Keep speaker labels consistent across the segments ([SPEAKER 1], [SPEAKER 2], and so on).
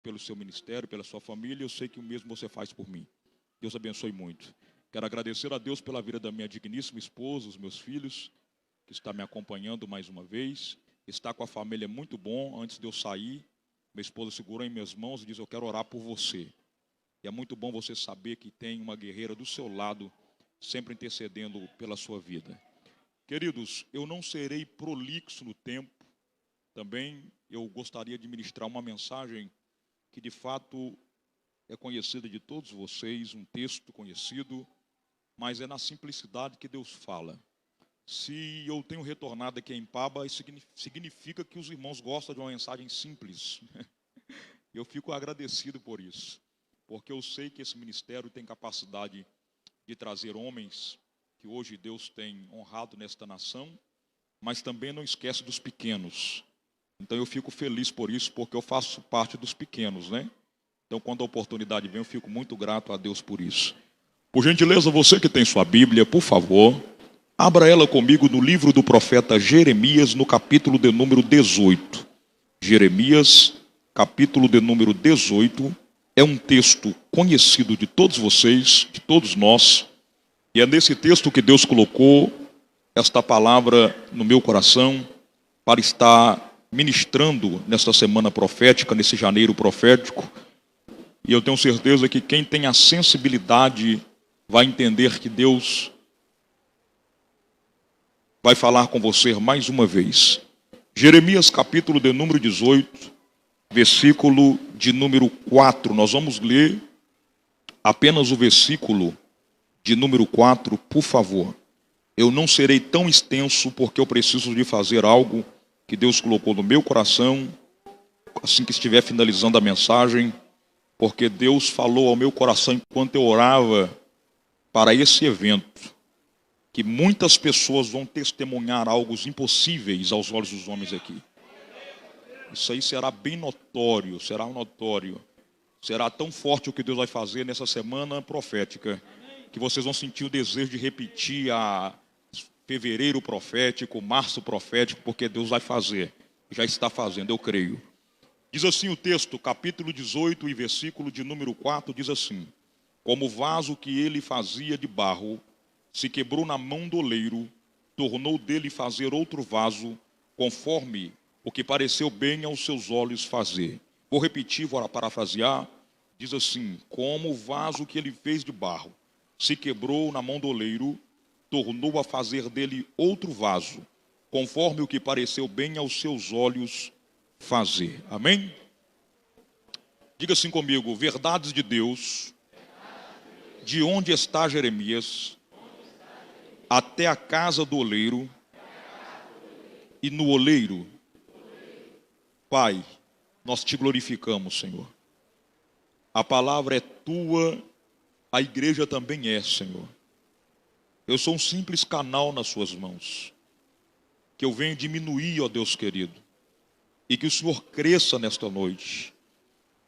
[SPEAKER 1] pelo seu ministério, pela sua família. Eu sei que o mesmo você faz por mim. Deus abençoe muito. Quero agradecer a Deus pela vida da minha digníssima esposa, os meus filhos, que está me acompanhando mais uma vez. Estar com a família é muito bom. Antes de eu sair, minha esposa segurou em minhas mãos e disse: eu quero orar por você. E é muito bom você saber que tem uma guerreira do seu lado, sempre intercedendo pela sua vida. Queridos, eu não serei prolixo no tempo. Também eu gostaria de ministrar uma mensagem que de fato é conhecida de todos vocês, um texto conhecido, mas é na simplicidade que Deus fala. Se eu tenho retornado aqui em Paba, isso significa que os irmãos gostam de uma mensagem simples. Eu fico agradecido por isso, porque eu sei que esse ministério tem capacidade de trazer homens que hoje Deus tem honrado nesta nação, mas também não esquece dos pequenos. Então eu fico feliz por isso, porque eu faço parte dos pequenos, né? Então quando a oportunidade vem, eu fico muito grato a Deus por isso. Por gentileza, você que tem sua Bíblia, por favor, abra ela comigo no livro do profeta Jeremias, no capítulo de número 18. Jeremias, capítulo de número 18, é um texto conhecido de todos vocês, de todos nós, e é nesse texto que Deus colocou esta palavra no meu coração para estar ministrando nesta semana profética, nesse janeiro profético. E eu tenho certeza que quem tem a sensibilidade vai entender que Deus vai falar com você mais uma vez. Jeremias, capítulo de número 18, versículo de número 4. Nós vamos ler apenas o versículo de número 4, por favor. Eu não serei tão extenso, porque eu preciso de fazer algo que Deus colocou no meu coração, assim que estiver finalizando a mensagem, porque Deus falou ao meu coração enquanto eu orava para esse evento, que muitas pessoas vão testemunhar algo impossíveis aos olhos dos homens aqui. Isso aí será bem notório, será tão forte o que Deus vai fazer nessa semana profética, que vocês vão sentir o desejo de repetir a fevereiro profético, março profético, porque Deus vai fazer, já está fazendo, eu creio. Diz assim o texto, capítulo 18 e versículo de número 4, diz assim: como o vaso que ele fazia de barro se quebrou na mão do oleiro, tornou dele fazer outro vaso, conforme o que pareceu bem aos seus olhos fazer. Vou repetir, vou parafrasear. Diz assim: como o vaso que ele fez de barro se quebrou na mão do oleiro, tornou a fazer dele outro vaso, conforme o que pareceu bem aos seus olhos fazer. Amém? Diga assim comigo: verdades de Deus, de onde está Jeremias, até a casa do oleiro e no oleiro. Pai, nós te glorificamos, Senhor. A palavra é tua, a igreja também é, Senhor. Eu sou um simples canal nas suas mãos, que eu venho diminuir, ó Deus querido, e que o Senhor cresça nesta noite.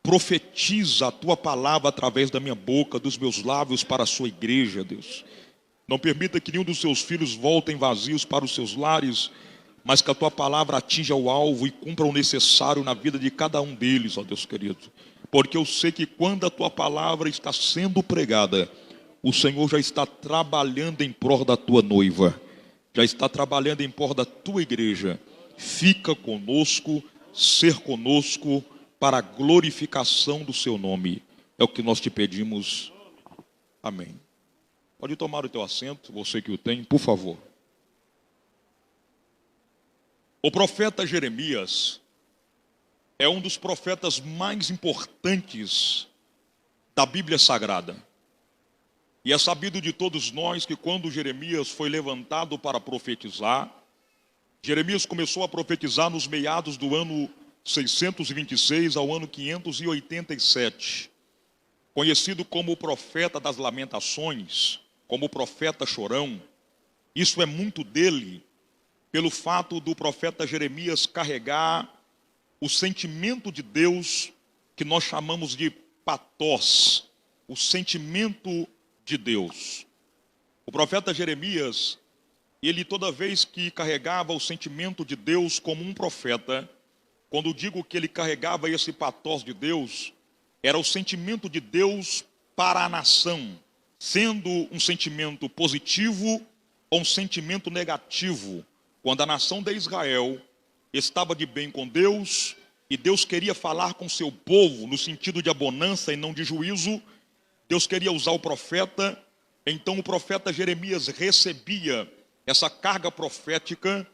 [SPEAKER 1] Profetiza a tua palavra através da minha boca, dos meus lábios para a sua igreja, Deus. Não permita que nenhum dos seus filhos voltem vazios para os seus lares, mas que a tua palavra atinja o alvo e cumpra o necessário na vida de cada um deles, ó Deus querido. Porque eu sei que quando a tua palavra está sendo pregada, o Senhor já está trabalhando em prol da tua noiva, já está trabalhando em prol da tua igreja. Fica conosco, ser conosco, para a glorificação do seu nome. É o que nós te pedimos. Amém. Pode tomar o teu assento, você que o tem, por favor. O profeta Jeremias é um dos profetas mais importantes da Bíblia Sagrada. E é sabido de todos nós que quando Jeremias foi levantado para profetizar, Jeremias começou a profetizar nos meados do ano 626 ao ano 587. Conhecido como o profeta das lamentações, como o profeta chorão. Isso é muito dele, pelo fato do profeta Jeremias carregar o sentimento de Deus, que nós chamamos de patós, o sentimento de Deus. O profeta Jeremias, ele toda vez que carregava o sentimento de Deus como um profeta, quando digo que ele carregava esse patos de Deus, era o sentimento de Deus para a nação, sendo um sentimento positivo ou um sentimento negativo. Quando a nação de Israel estava de bem com Deus, e Deus queria falar com seu povo no sentido de abonança e não de juízo, Deus queria usar o profeta. Então o profeta Jeremias recebia essa carga profética,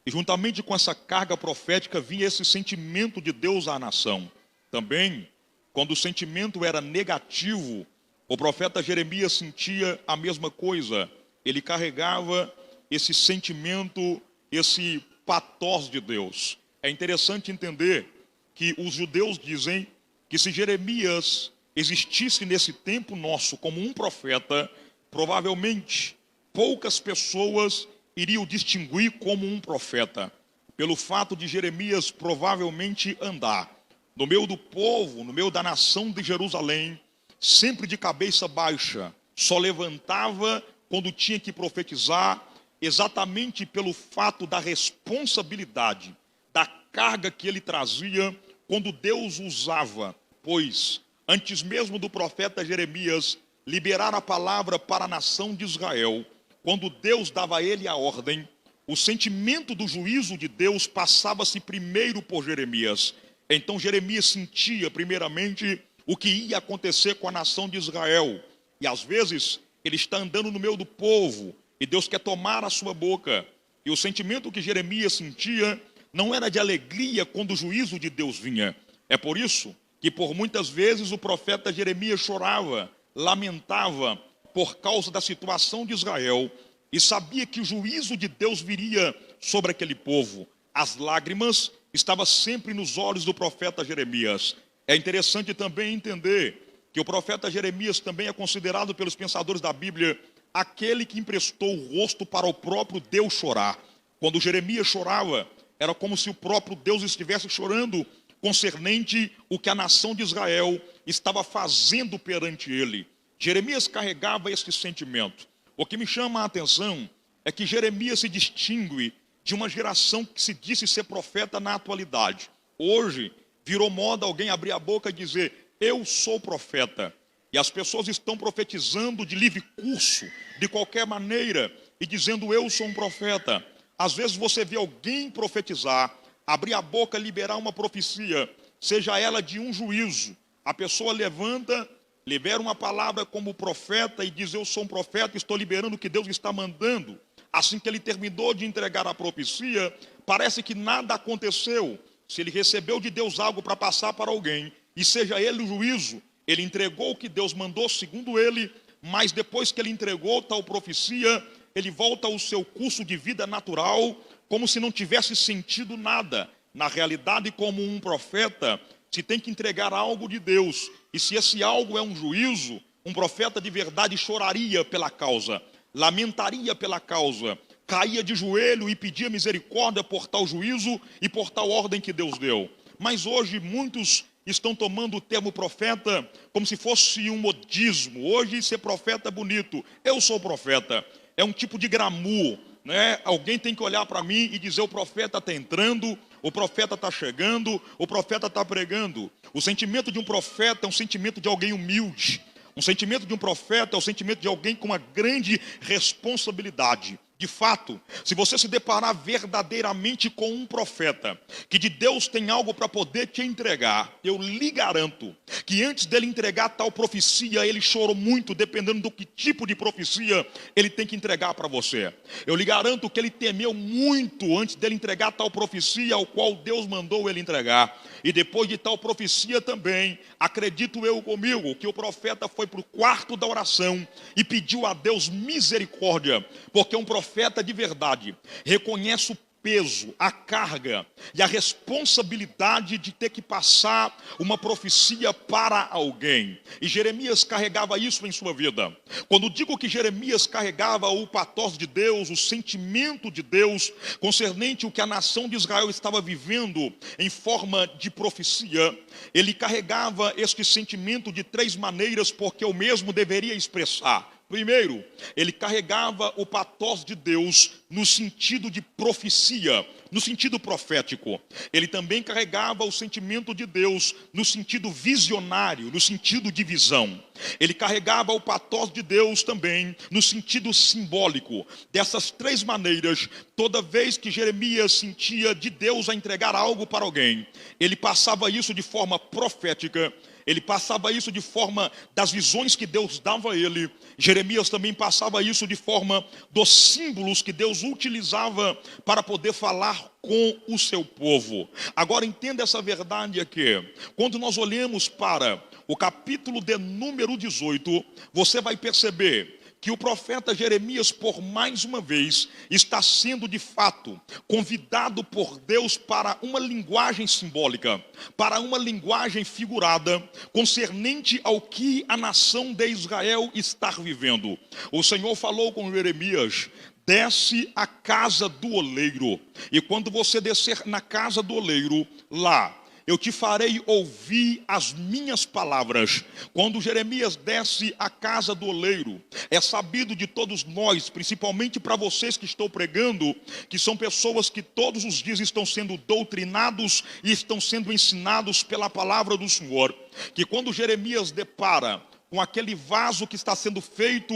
[SPEAKER 1] e juntamente com essa carga profética vinha esse sentimento de Deus à nação. Também, quando o sentimento era negativo, o profeta Jeremias sentia a mesma coisa. Ele carregava esse sentimento, esse patos de Deus. É interessante entender que os judeus dizem que se Jeremias existisse nesse tempo nosso como um profeta, provavelmente poucas pessoas iriam distinguir como um profeta, pelo fato de Jeremias provavelmente andar no meio do povo, no meio da nação de Jerusalém, sempre de cabeça baixa, só levantava quando tinha que profetizar, exatamente pelo fato da responsabilidade, da carga que ele trazia quando Deus usava. Pois, antes mesmo do profeta Jeremias liberar a palavra para a nação de Israel, quando Deus dava a ele a ordem, o sentimento do juízo de Deus passava-se primeiro por Jeremias. Então Jeremias sentia primeiramente o que ia acontecer com a nação de Israel. E às vezes ele está andando no meio do povo e Deus quer tomar a sua boca. E o sentimento que Jeremias sentia não era de alegria quando o juízo de Deus vinha. É por isso que por muitas vezes o profeta Jeremias chorava, lamentava por causa da situação de Israel e sabia que o juízo de Deus viria sobre aquele povo. As lágrimas estavam sempre nos olhos do profeta Jeremias. É interessante também entender que o profeta Jeremias também é considerado pelos pensadores da Bíblia aquele que emprestou o rosto para o próprio Deus chorar. Quando Jeremias chorava, era como se o próprio Deus estivesse chorando concernente o que a nação de Israel estava fazendo perante ele. Jeremias carregava esse sentimento. O que me chama a atenção é que Jeremias se distingue de uma geração que se disse ser profeta na atualidade. Hoje, virou moda alguém abrir a boca e dizer, eu sou profeta. E as pessoas estão profetizando de livre curso, de qualquer maneira, e dizendo, eu sou um profeta. Às vezes você vê alguém profetizar, abrir a boca, liberar uma profecia, seja ela de um juízo. A pessoa levanta, libera uma palavra como profeta e diz, eu sou um profeta, estou liberando o que Deus está mandando. Assim que ele terminou de entregar a profecia, parece que nada aconteceu. Se ele recebeu de Deus algo para passar para alguém, e seja ele o juízo, ele entregou o que Deus mandou segundo ele, mas depois que ele entregou tal profecia, ele volta ao seu curso de vida natural, como se não tivesse sentido nada. Na realidade, como um profeta, se tem que entregar algo de Deus, e se esse algo é um juízo, um profeta de verdade choraria pela causa, lamentaria pela causa, caía de joelho e pedia misericórdia por tal juízo e por tal ordem que Deus deu. Mas hoje muitos estão tomando o termo profeta como se fosse um modismo. Hoje ser profeta é bonito, eu sou profeta, é um tipo de glamour, né? Alguém tem que olhar para mim e dizer, o profeta está entrando, o profeta está chegando, o profeta está pregando. O sentimento de um profeta é um sentimento de alguém humilde. Um sentimento de um profeta é o sentimento de alguém com uma grande responsabilidade. De fato, se você se deparar verdadeiramente com um profeta, que de Deus tem algo para poder te entregar, eu lhe garanto que antes dele entregar tal profecia, ele chorou muito, dependendo do que tipo de profecia ele tem que entregar para você. Eu lhe garanto que ele temeu muito antes dele entregar tal profecia ao qual Deus mandou ele entregar. E depois de tal profecia também, acredito eu comigo, que o profeta foi para o quarto da oração e pediu a Deus misericórdia, porque um profeta de verdade reconhece o peso, a carga e a responsabilidade de ter que passar uma profecia para alguém. E Jeremias carregava isso em sua vida. Quando digo que Jeremias carregava o patos de Deus, o sentimento de Deus concernente o que a nação de Israel estava vivendo em forma de profecia, ele carregava este sentimento de três maneiras, porque eu mesmo deveria expressar. Primeiro, ele carregava o patos de Deus no sentido de profecia, no sentido profético. Ele também carregava o sentimento de Deus no sentido visionário, no sentido de visão. Ele carregava o pathos de Deus também no sentido simbólico. Dessas três maneiras, toda vez que Jeremias sentia de Deus a entregar algo para alguém, ele passava isso de forma profética. Ele passava isso de forma das visões que Deus dava a ele. Jeremias também passava isso de forma dos símbolos que Deus utilizava para poder falar com o seu povo. Agora entenda essa verdade aqui. Quando nós olhamos para o capítulo de número 18, você vai perceber que o profeta Jeremias, por mais uma vez, está sendo de fato convidado por Deus para uma linguagem simbólica, para uma linguagem figurada, concernente ao que a nação de Israel está vivendo. O Senhor falou com Jeremias: desce à casa do oleiro, e quando você descer na casa do oleiro, lá eu te farei ouvir as minhas palavras. Quando Jeremias desce à casa do oleiro, é sabido de todos nós, principalmente para vocês que estão pregando, que são pessoas que todos os dias estão sendo doutrinados e estão sendo ensinados pela palavra do Senhor, que quando Jeremias depara com aquele vaso que está sendo feito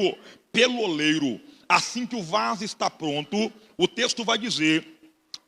[SPEAKER 1] pelo oleiro, assim que o vaso está pronto, o texto vai dizer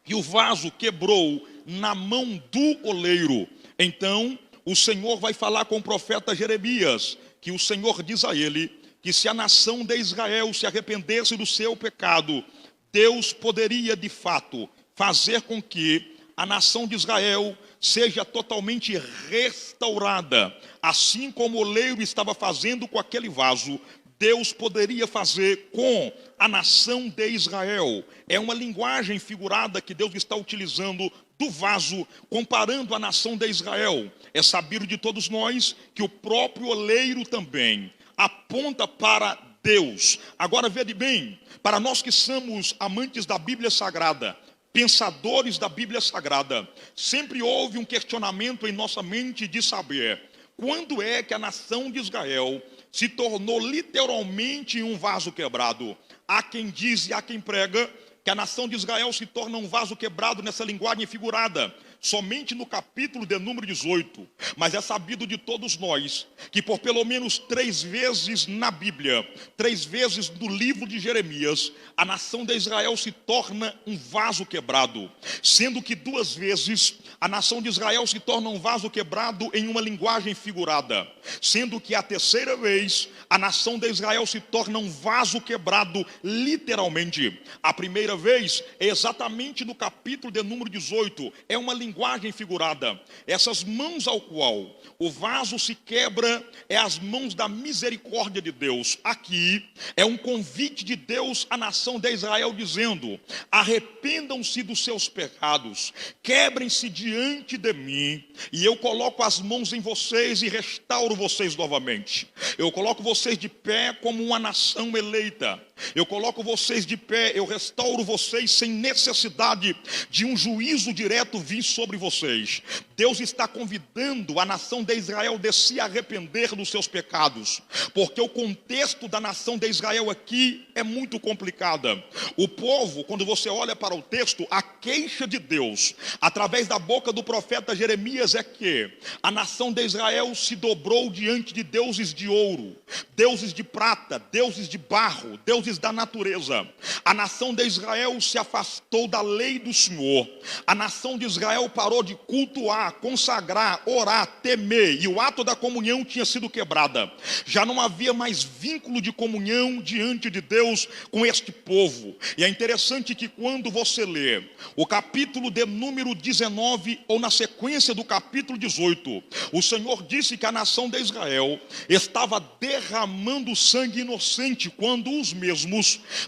[SPEAKER 1] que o vaso quebrou na mão do oleiro. Então o Senhor vai falar com o profeta Jeremias, que o Senhor diz a ele que se a nação de Israel se arrependesse do seu pecado, Deus poderia de fato fazer com que a nação de Israel seja totalmente restaurada, assim como o oleiro estava fazendo com aquele vaso. Deus poderia fazer com a nação de Israel. É uma linguagem figurada que Deus está utilizando do vaso, comparando a nação de Israel. É sabido de todos nós que o próprio oleiro também aponta para Deus. Agora veja bem, para nós que somos amantes da Bíblia Sagrada, pensadores da Bíblia Sagrada, sempre houve um questionamento em nossa mente de saber quando é que a nação de Israel se tornou literalmente um vaso quebrado. Há quem diz e há quem prega que a nação de Israel se torna um vaso quebrado nessa linguagem figurada somente no capítulo de número 18. Mas é sabido de todos nós que por pelo menos 3 vezes na Bíblia, 3 vezes no livro de Jeremias, a nação de Israel se torna um vaso quebrado, sendo que 2 vezes a nação de Israel se torna um vaso quebrado em uma linguagem figurada, sendo que a 3ª vez a nação de Israel se torna um vaso quebrado literalmente. A primeira vez é exatamente no capítulo de número 18, é uma linguagem figurada. Essas mãos ao qual o vaso se quebra é as mãos da misericórdia de Deus. Aqui é um convite de Deus à nação de Israel dizendo: arrependam-se dos seus pecados, quebrem-se diante de mim, e eu coloco as mãos em vocês e restauro vocês novamente. Eu coloco vocês de pé como uma nação eleita. Eu coloco vocês de pé, eu restauro vocês sem necessidade de um juízo direto vir sobre vocês. Deus está convidando a nação de Israel a se arrepender dos seus pecados, porque o contexto da nação de Israel aqui é muito complicada. O povo, quando você olha para o texto, a queixa de Deus através da boca do profeta Jeremias é que a nação de Israel se dobrou diante de deuses de ouro, deuses de prata, deuses de barro, deuses da natureza. A nação de Israel se afastou da lei do Senhor. A nação de Israel parou de cultuar, consagrar, orar, temer, e o ato da comunhão tinha sido quebrada. Já não havia mais vínculo de comunhão diante de Deus com este povo. E é interessante que quando você lê o capítulo de número 19, ou na sequência do capítulo 18, o Senhor disse que a nação de Israel estava derramando sangue inocente quando os mesmos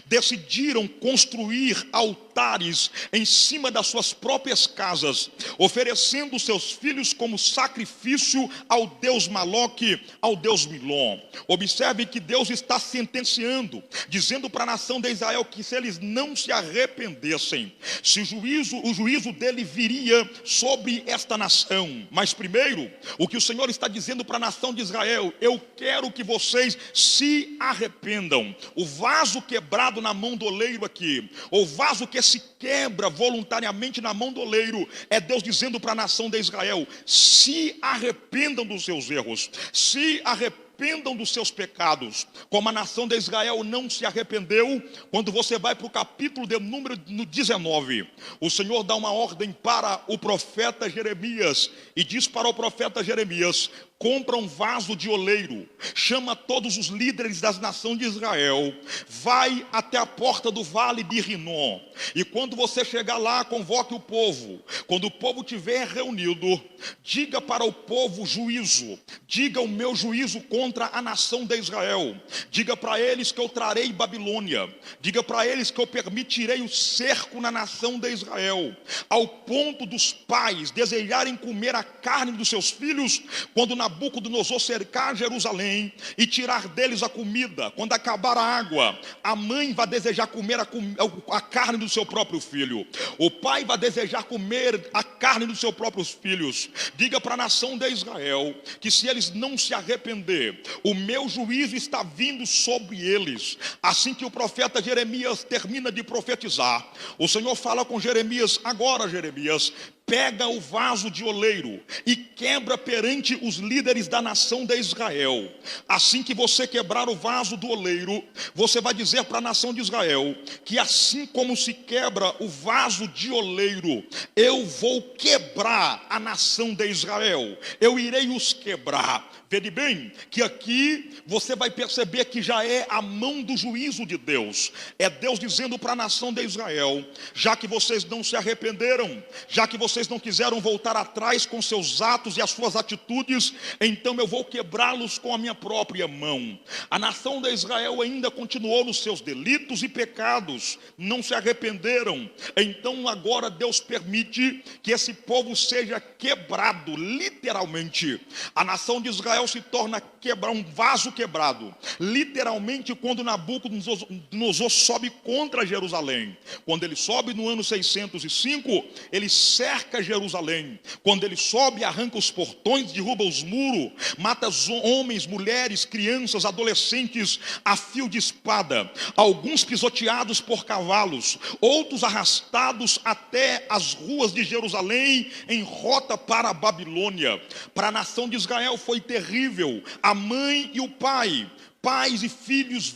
[SPEAKER 1] decidiram construir altares em cima das suas próprias casas, oferecendo seus filhos como sacrifício ao Deus Maloque, ao Deus Milom. Observe que Deus está sentenciando, dizendo para a nação de Israel que se eles não se arrependessem, se o juízo dele viria sobre esta nação. Mas primeiro, o que o Senhor está dizendo para a nação de Israel: eu quero que vocês se arrependam. O vaso quebrado na mão do oleiro aqui, o vaso que se quebra voluntariamente na mão do oleiro, é Deus dizendo para a nação de Israel: se arrependam dos seus erros, se arrependam dos seus pecados, como a nação de Israel não se arrependeu. Quando você vai para o capítulo de número 19, o Senhor dá uma ordem para o profeta Jeremias, e diz para o profeta Jeremias: compra um vaso de oleiro, chama todos os líderes das nações de Israel, vai até a porta do vale de Rinom, e quando você chegar lá, convoque o povo. Quando o povo estiver reunido, diga para o povo juízo, diga o meu juízo contra a nação de Israel, diga para eles que eu trarei Babilônia, diga para eles que eu permitirei o cerco na nação de Israel, ao ponto dos pais desejarem comer a carne dos seus filhos, quando Nabucodonosor cercar Jerusalém e tirar deles a comida. Quando acabar a água, a mãe vai desejar comer a carne do seu próprio filho, o pai vai desejar comer a carne dos seus próprios filhos. Diga para a nação de Israel que se eles não se arrepender, o meu juízo está vindo sobre eles. Assim que o profeta Jeremias termina de profetizar, o Senhor fala com Jeremias: agora, Jeremias, pega o vaso de oleiro e quebra perante os líderes da nação de Israel. Assim que você quebrar o vaso do oleiro, você vai dizer para a nação de Israel que assim como se quebra o vaso de oleiro, eu vou quebrar a nação de Israel, eu irei os quebrar. Vede bem que aqui você vai perceber que já é a mão do juízo de Deus. É Deus dizendo para a nação de Israel: já que vocês não se arrependeram, já que vocês não quiseram voltar atrás com seus atos e as suas atitudes, então eu vou quebrá-los com a minha própria mão. A nação de Israel ainda continuou nos seus delitos e pecados, não se arrependeram. Então agora Deus permite que esse povo seja quebrado, literalmente. A nação de Israel se torna um vaso quebrado, literalmente, quando Nabucodonosor sobe contra Jerusalém. Quando ele sobe no ano 605, ele cerca Jerusalém. Quando ele sobe, arranca os portões, derruba os muros, mata homens, mulheres, crianças, adolescentes a fio de espada, alguns pisoteados por cavalos, outros arrastados até as ruas de Jerusalém em rota para a Babilônia. Para a nação de Israel foi terrível. A mãe e o pai, pais e filhos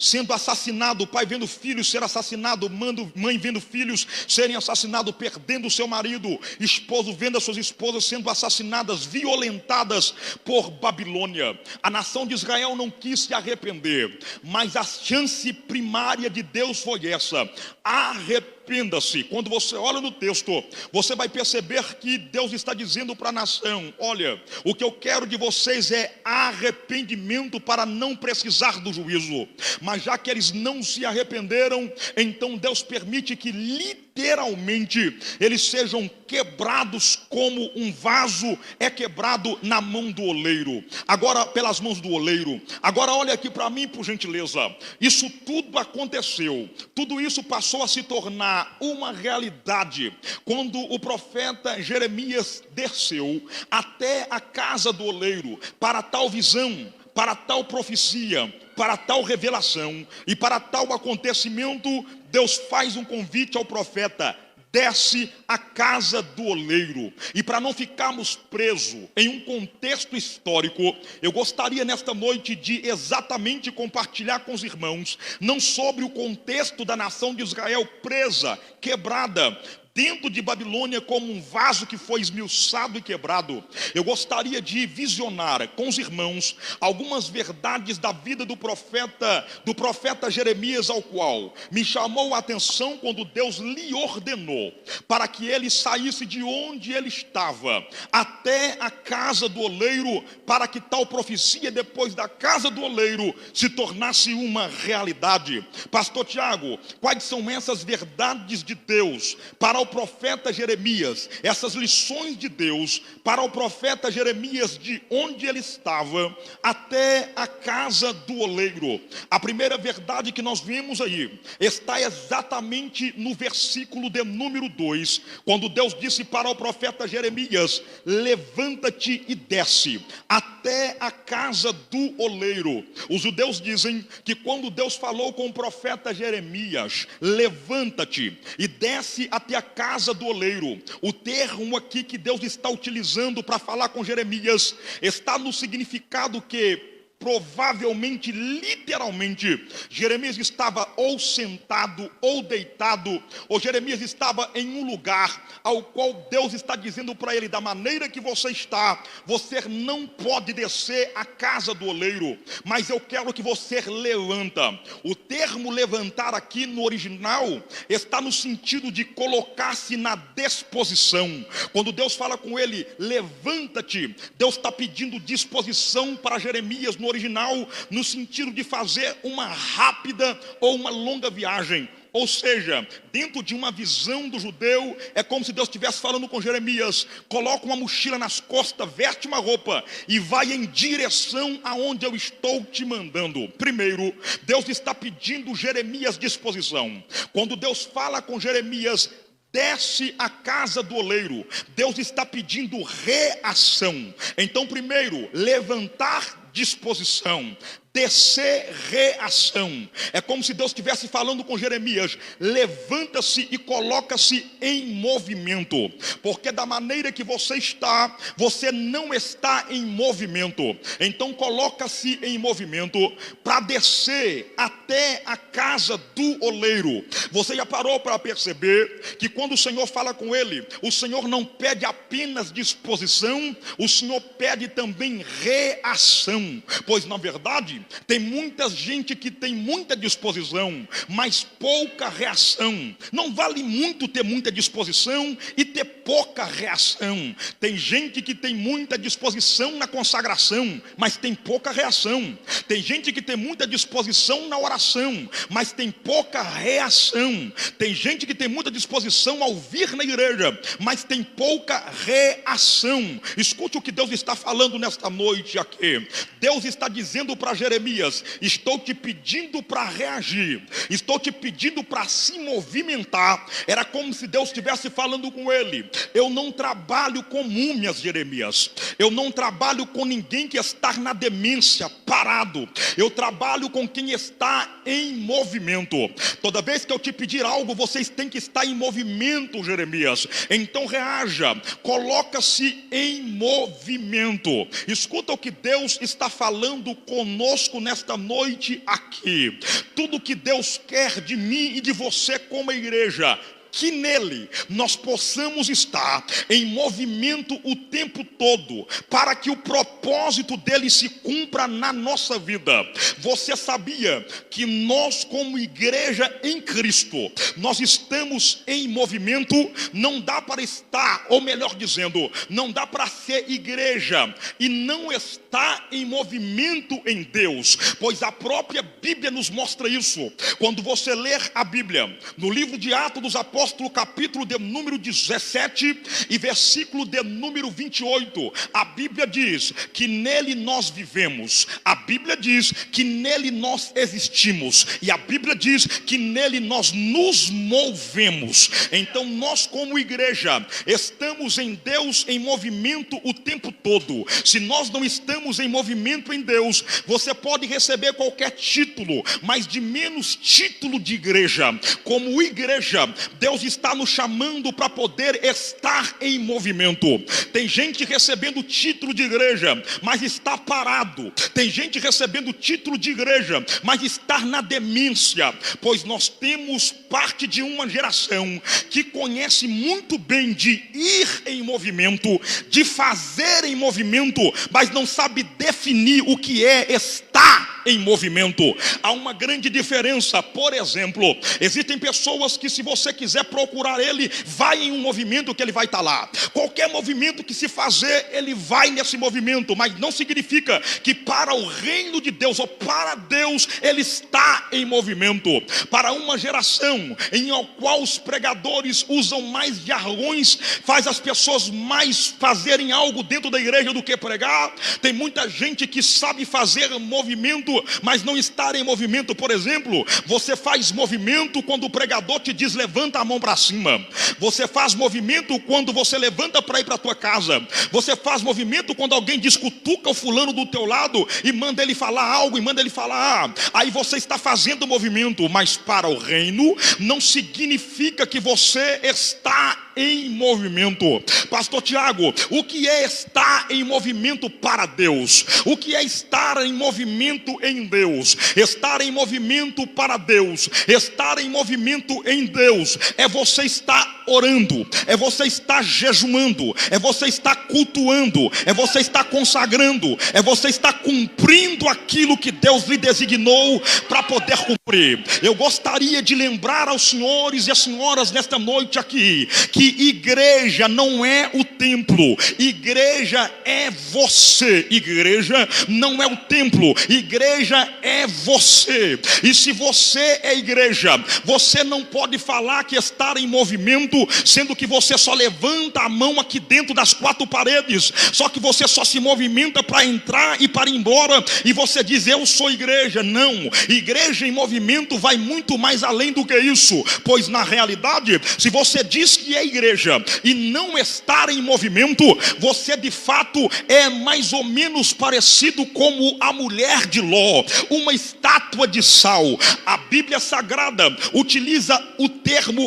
[SPEAKER 1] sendo assassinados, o pai vendo filhos ser assassinados, mãe vendo filhos serem assassinados, perdendo o seu marido, esposo vendo as suas esposas sendo assassinadas, violentadas por Babilônia. A nação de Israel não quis se arrepender, mas a chance primária de Deus foi essa: arrependa-se. Quando você olha no texto, você vai perceber que Deus está dizendo para a nação: olha, o que eu quero de vocês é arrependimento para não precisar do juízo. Mas já que eles não se arrependeram, então Deus permite que literalmente eles sejam quebrados como um vaso é quebrado na mão do oleiro. Agora, pelas mãos do oleiro. Agora olha aqui para mim, por gentileza. Isso tudo aconteceu, tudo isso passou a se tornar uma realidade quando o profeta Jeremias desceu até a casa do oleiro para tal visão, para tal profecia, para tal revelação e para tal acontecimento. Deus faz um convite ao profeta: desce à casa do oleiro. E para não ficarmos presos em um contexto histórico, eu gostaria nesta noite de exatamente compartilhar com os irmãos, não sobre o contexto da nação de Israel presa, quebrada dentro de Babilônia como um vaso que foi esmiuçado e quebrado. Eu gostaria de visionar com os irmãos algumas verdades da vida do profeta Jeremias, ao qual me chamou a atenção quando Deus lhe ordenou para que ele saísse de onde ele estava até a casa do oleiro, para que tal profecia depois da casa do oleiro se tornasse uma realidade. Pastor Tiago, quais são essas verdades de Deus para para o profeta Jeremias, essas lições de Deus para o profeta Jeremias, de onde ele estava até a casa do oleiro. A primeira verdade que nós vemos aí está exatamente no versículo de número 2, quando Deus disse para o profeta Jeremias: levanta-te e desce até a casa do oleiro. Os judeus dizem que quando Deus falou com o profeta Jeremias, levanta-te e desce até a casa do oleiro, o termo aqui que Deus está utilizando para falar com Jeremias está no significado que provavelmente, literalmente, Jeremias estava ou sentado ou deitado, ou Jeremias estava em um lugar ao qual Deus está dizendo para ele: da maneira que você está, você não pode descer à casa do oleiro, mas eu quero que você levanta. O termo levantar aqui no original está no sentido de colocar-se na disposição. Quando Deus fala com ele: levanta-te, Deus está pedindo disposição para Jeremias no original, no sentido de fazer uma rápida ou uma longa viagem. Ou seja, dentro de uma visão do judeu, é como se Deus estivesse falando com Jeremias: coloca uma mochila nas costas, veste uma roupa e vai em direção aonde eu estou te mandando. Primeiro, Deus está pedindo Jeremias disposição. Quando Deus fala com Jeremias: desce a casa do oleiro, Deus está pedindo reação. Então, primeiro, levantar, disposição. Descer, reação. É como se Deus estivesse falando com Jeremias: levanta-se e coloca-se em movimento, porque da maneira que você está, você não está em movimento. Então coloca-se em movimento para descer até a casa do oleiro. Você já parou para perceber que quando o Senhor fala com ele, o Senhor não pede apenas disposição, o Senhor pede também reação? Pois na verdade tem muita gente que tem muita disposição, mas pouca reação. Não vale muito ter muita disposição e ter pouca reação. Tem gente que tem muita disposição na consagração, mas tem pouca reação. Tem gente que tem muita disposição na oração, mas tem pouca reação. Tem gente que tem muita disposição ao vir na igreja, mas tem pouca reação. Escute o que Deus está falando nesta noite aqui. Deus está dizendo para Jeremias: estou te pedindo para reagir, estou te pedindo para se movimentar. Era como se Deus estivesse falando com ele: eu não trabalho com múmias, Jeremias. Eu não trabalho com ninguém que está na demência, parado. Eu trabalho com quem está em movimento. Toda vez que eu te pedir algo, vocês têm que estar em movimento, Jeremias. Então reaja, coloca-se em movimento. Escuta o que Deus está falando conosco nesta noite aqui. Tudo que Deus quer de mim e de você como igreja, que nele nós possamos estar em movimento o tempo todo, para que o propósito dele se cumpra na nossa vida. Você sabia que nós, como igreja em Cristo, nós estamos em movimento? Não dá para estar, ou melhor dizendo, não dá para ser igreja e não estar em movimento em Deus, pois a própria Bíblia nos mostra isso. Quando você ler a Bíblia, no livro de Atos dos Apóstolos, capítulo de número 17 e versículo de número 28, a Bíblia diz que nele nós vivemos, a Bíblia diz que nele nós existimos, e a Bíblia diz que nele nós nos movemos. Então nós, como igreja, estamos em Deus em movimento o tempo todo. Se nós não estamos em movimento em Deus, você pode receber qualquer título, mas de menos título de igreja. Como igreja, Deus está nos chamando para poder estar em movimento. Tem gente recebendo título de igreja, mas está parado. Tem gente recebendo título de igreja, mas está na demência, pois nós temos parte de uma geração que conhece muito bem de ir em movimento, de fazer em movimento, mas não sabe definir o que é estar em movimento. Há uma grande diferença. Por exemplo, existem pessoas que, se você quiser procurar ele, vai em um movimento que ele vai estar lá. Qualquer movimento que se fazer, ele vai nesse movimento, mas não significa que para o reino de Deus ou para Deus ele está em movimento. Para uma geração em a qual os pregadores usam mais jargões, faz as pessoas mais fazerem algo dentro da igreja do que pregar. Tem muita gente que sabe fazer movimento, mas não estar em movimento. Por exemplo, você faz movimento quando o pregador te diz levanta a mão para cima. Você faz movimento quando você levanta para ir para a tua casa. Você faz movimento quando alguém diz cutuca o fulano do teu lado e manda ele falar algo, e manda ele falar. Aí você está fazendo movimento, mas para o reino não significa que você está em movimento. Pastor Tiago, o que é estar em movimento para Deus? O que é estar em movimento em Deus? Estar em movimento para Deus, estar em movimento em Deus, é você estar orando, é você estar jejuando, é você estar cultuando, é você estar consagrando, é você estar cumprindo aquilo que Deus lhe designou para poder cumprir. Eu gostaria de lembrar aos senhores e às senhoras nesta noite aqui, que igreja não é o templo, igreja é você. Igreja não é o templo, igreja é você. E se você é igreja, você não pode falar que estar em movimento, sendo que você só levanta a mão aqui dentro das quatro paredes, só que você só se movimenta para entrar e para ir embora, e você diz eu sou igreja. Não, igreja em movimento vai muito mais além do que isso, pois na realidade, se você diz que é igreja e não estar em movimento, você de fato é mais ou menos parecido como a mulher de Ló, uma estátua de sal. A Bíblia Sagrada utiliza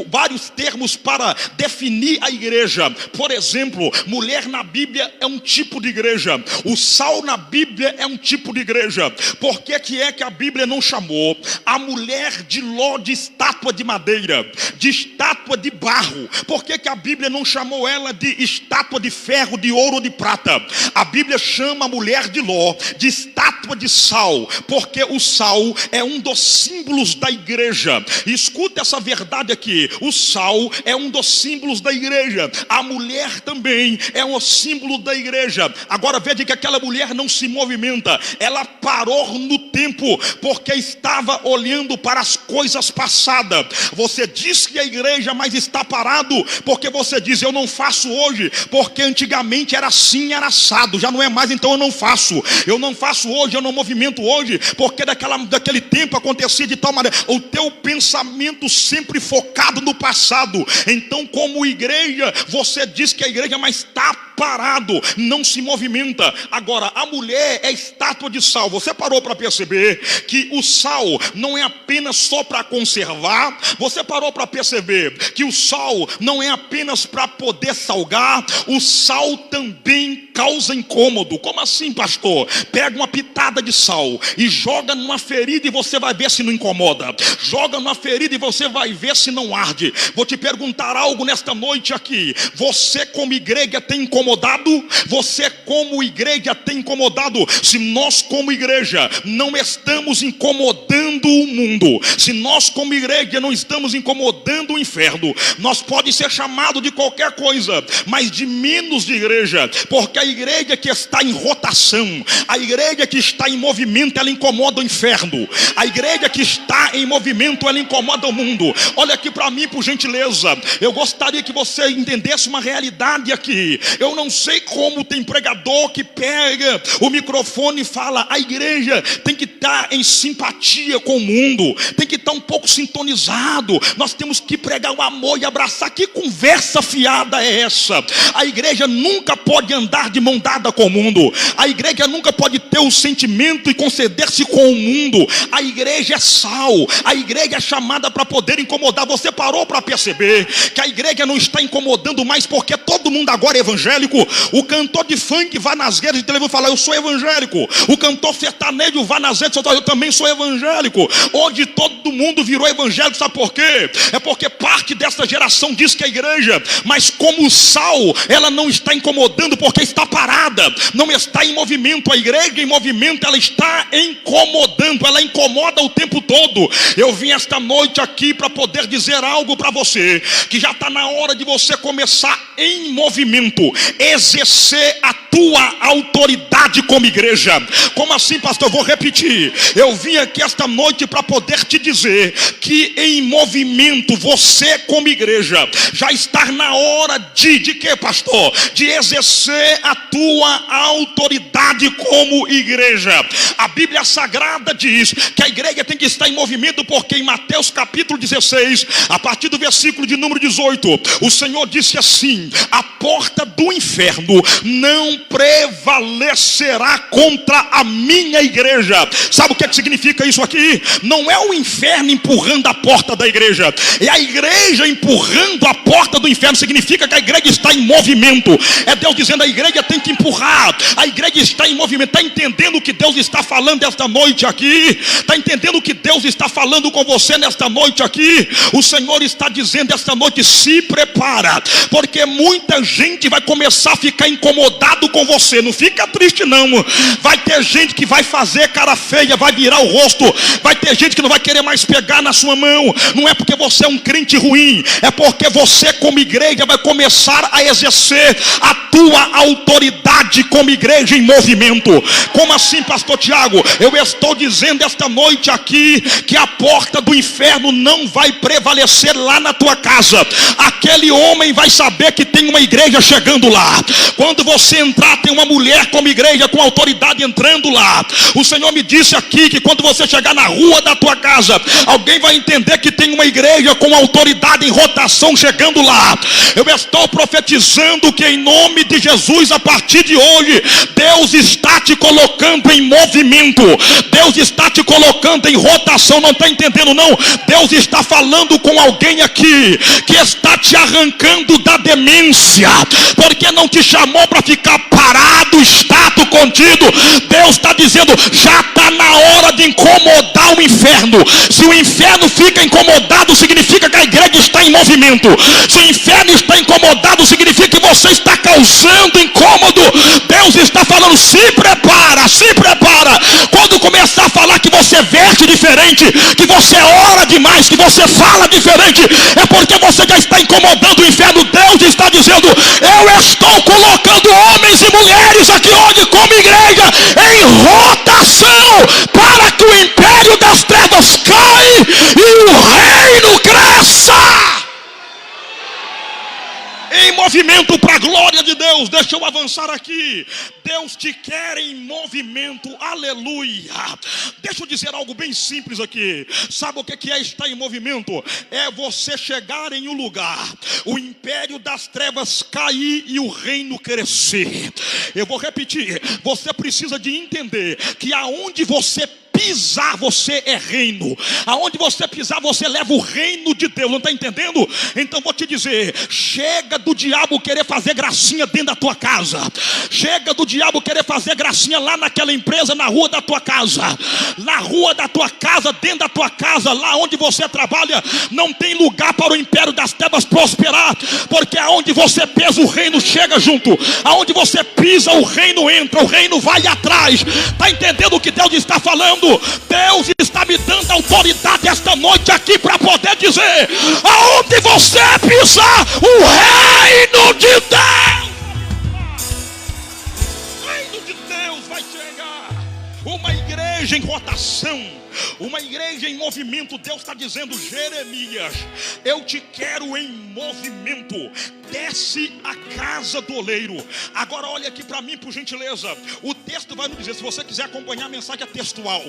[SPEAKER 1] vários termos para definir a igreja. Por exemplo, mulher na Bíblia é um tipo de igreja, o sal na Bíblia é um tipo de igreja. Por que é que a Bíblia não chamou a mulher de Ló de estátua de madeira, de estátua de barro? Por que a Bíblia não chamou ela de estátua de ferro, de ouro ou de prata? A Bíblia chama a mulher de Ló de estátua de sal, porque o sal é um dos símbolos da igreja. Escuta essa verdade aqui: o sal é um dos símbolos da igreja, a mulher também é um símbolo da igreja. Agora veja que aquela mulher não se movimenta, ela parou no tempo, porque estava olhando para as coisas passadas. Você diz que é igreja, mas está parado, porque você diz eu não faço hoje, porque antigamente era assim, era assado, já não é mais, então eu não faço hoje, eu não movimento hoje, porque daquele tempo acontecia de tal maneira. O teu pensamento sempre focado no passado. Então, como igreja, você diz que é igreja, mas está parado, não se movimenta. Agora, a mulher é estátua de sal. Você parou para perceber que o sal não é apenas só para conservar? Você parou para perceber que o sal não é apenas para poder salgar? O sal também causa incômodo. Como assim, pastor? Pega uma pitada de sal e joga numa ferida e você vai ver se não incomoda. Joga numa ferida e você vai ver se não arde. Vou te perguntar algo nesta noite aqui. Você como igreja tem incomodado? Você como igreja tem incomodado? Se nós como igreja não estamos incomodando o mundo, se nós como igreja não estamos incomodando o inferno, nós pode ser chamado de qualquer coisa, mas de menos de igreja, porque a igreja que está em rotação, a igreja que está em movimento, ela incomoda o inferno. A igreja que está em movimento, ela incomoda o mundo. Olha aqui para mim, por gentileza. Eu gostaria que você entendesse uma realidade aqui. Eu não sei como tem pregador que pega o microfone e fala: a igreja tem que estar em simpatia com o mundo, tem que estar um pouco sintonizado, nós temos que pregar o amor e abraçar. Que conversa fiada é essa? A igreja nunca pode andar de mão dada com o mundo. A igreja nunca pode ter o sentimento e conceder-se com o mundo. A igreja é sal, a igreja é chamada para poder incomodar. Você parou para perceber que a igreja não está incomodando mais porque todo mundo agora é evangélico? O cantor de funk vai nas redes de televisão e fala: eu sou evangélico. O cantor sertanejo vai nas redes e fala: eu também sou evangélico. Hoje todo mundo virou evangélico, sabe por quê? É porque parte dessa geração diz que é igreja, mas como sal, ela não está incomodando porque está parada, não está em movimento. A igreja em movimento, ela está incomodando, ela incomoda o tempo todo. Eu vim esta noite aqui para poder dizer algo para você, que já está na hora de você começar em movimento, exercer a tua autoridade como igreja. Como assim, pastor? Eu vou repetir. Eu vim aqui esta noite para poder te dizer que em movimento, você como igreja, já está na hora de quê, pastor? De exercer a tua autoridade como igreja. A Bíblia Sagrada diz que a igreja tem que estar em movimento, porque em Mateus capítulo 16, a partir do versículo de número 18, o Senhor disse assim: a porta do inferno não prevalecerá contra a minha igreja. Sabe o que significa isso aqui? Não é o inferno empurrando a porta da igreja, é a igreja empurrando a porta do inferno. Significa que a igreja está em movimento. É Deus dizendo: a igreja tem que empurrar. A igreja está em movimento. Está entendendo o que Deus está falando esta noite aqui? Está entendendo o que Deus está falando com você nesta noite aqui? O Senhor está dizendo esta noite: se prepara, porque muita gente vai começar a ficar incomodado com você. Não fica triste não. Vai ter gente que vai fazer cara feia, vai virar o rosto. Vai ter gente que não vai querer mais pegar na sua mão. Não é porque você é um crente ruim, é porque você como igreja vai começar a exercer a tua autoridade como igreja em movimento. Como assim, pastor Tiago? Eu estou dizendo esta noite aqui que a porta do inferno não vai prevalecer lá na tua casa. Aquele homem vai saber que tem uma igreja chegando lá. Quando você entrar, tem uma mulher como igreja, com autoridade entrando lá. O Senhor me disse aqui que quando você chegar na rua da tua casa, alguém vai entender que tem uma igreja com autoridade em rotação chegando lá. Eu estou profetizando que em nome de Jesus, a partir de hoje, Deus está te colocando em movimento. Deus está te colocando em rotação. Não está entendendo não? Deus está falando com alguém aqui que está te arrancando da demência, porque não te chamou para ficar parado, estático, contido. Deus está dizendo: já está na hora de incomodar o inferno. Se o inferno fica incomodado, significa que a igreja está em movimento. Se o inferno está incomodado, significa que você está causando incômodo. Deus está falando: se prepara, se prepara. Quando começar a falar que você veste diferente, que você ora demais, que você fala diferente, é porque você já está incomodando o inferno. Deus está dizendo: eu estou colocando homens e mulheres aqui hoje como igreja em rotação, para que o império das trevas caia e o reino cresça. Em movimento para a glória de Deus. Deixa eu avançar aqui. Deus te quer em movimento. Aleluia. Deixa eu dizer algo bem simples aqui. Sabe o que é estar em movimento? É você chegar em um lugar, o império das trevas cair e o reino crescer. Eu vou repetir. Você precisa de entender que aonde você pisar, você é reino. Aonde você pisar, você leva o reino de Deus. Não está entendendo? Então vou te dizer: chega do diabo querer fazer gracinha dentro da tua casa. Chega do diabo querer fazer gracinha lá naquela empresa, na rua da tua casa. Na rua da tua casa, dentro da tua casa, lá onde você trabalha, não tem lugar para o império das trevas prosperar, porque aonde você pesa, o reino chega junto. Aonde você pisa, o reino entra, o reino vai atrás. Está entendendo o que Deus está falando? Deus está me dando autoridade esta noite aqui para poder dizer: aonde você pisar, o reino de Deus, o reino de Deus vai chegar. Uma igreja em rotação, uma igreja em movimento. Deus está dizendo: Jeremias, eu te quero em movimento. Desce a casa do oleiro. Agora olha aqui para mim, por gentileza. O texto vai nos dizer, se você quiser acompanhar a mensagem textual.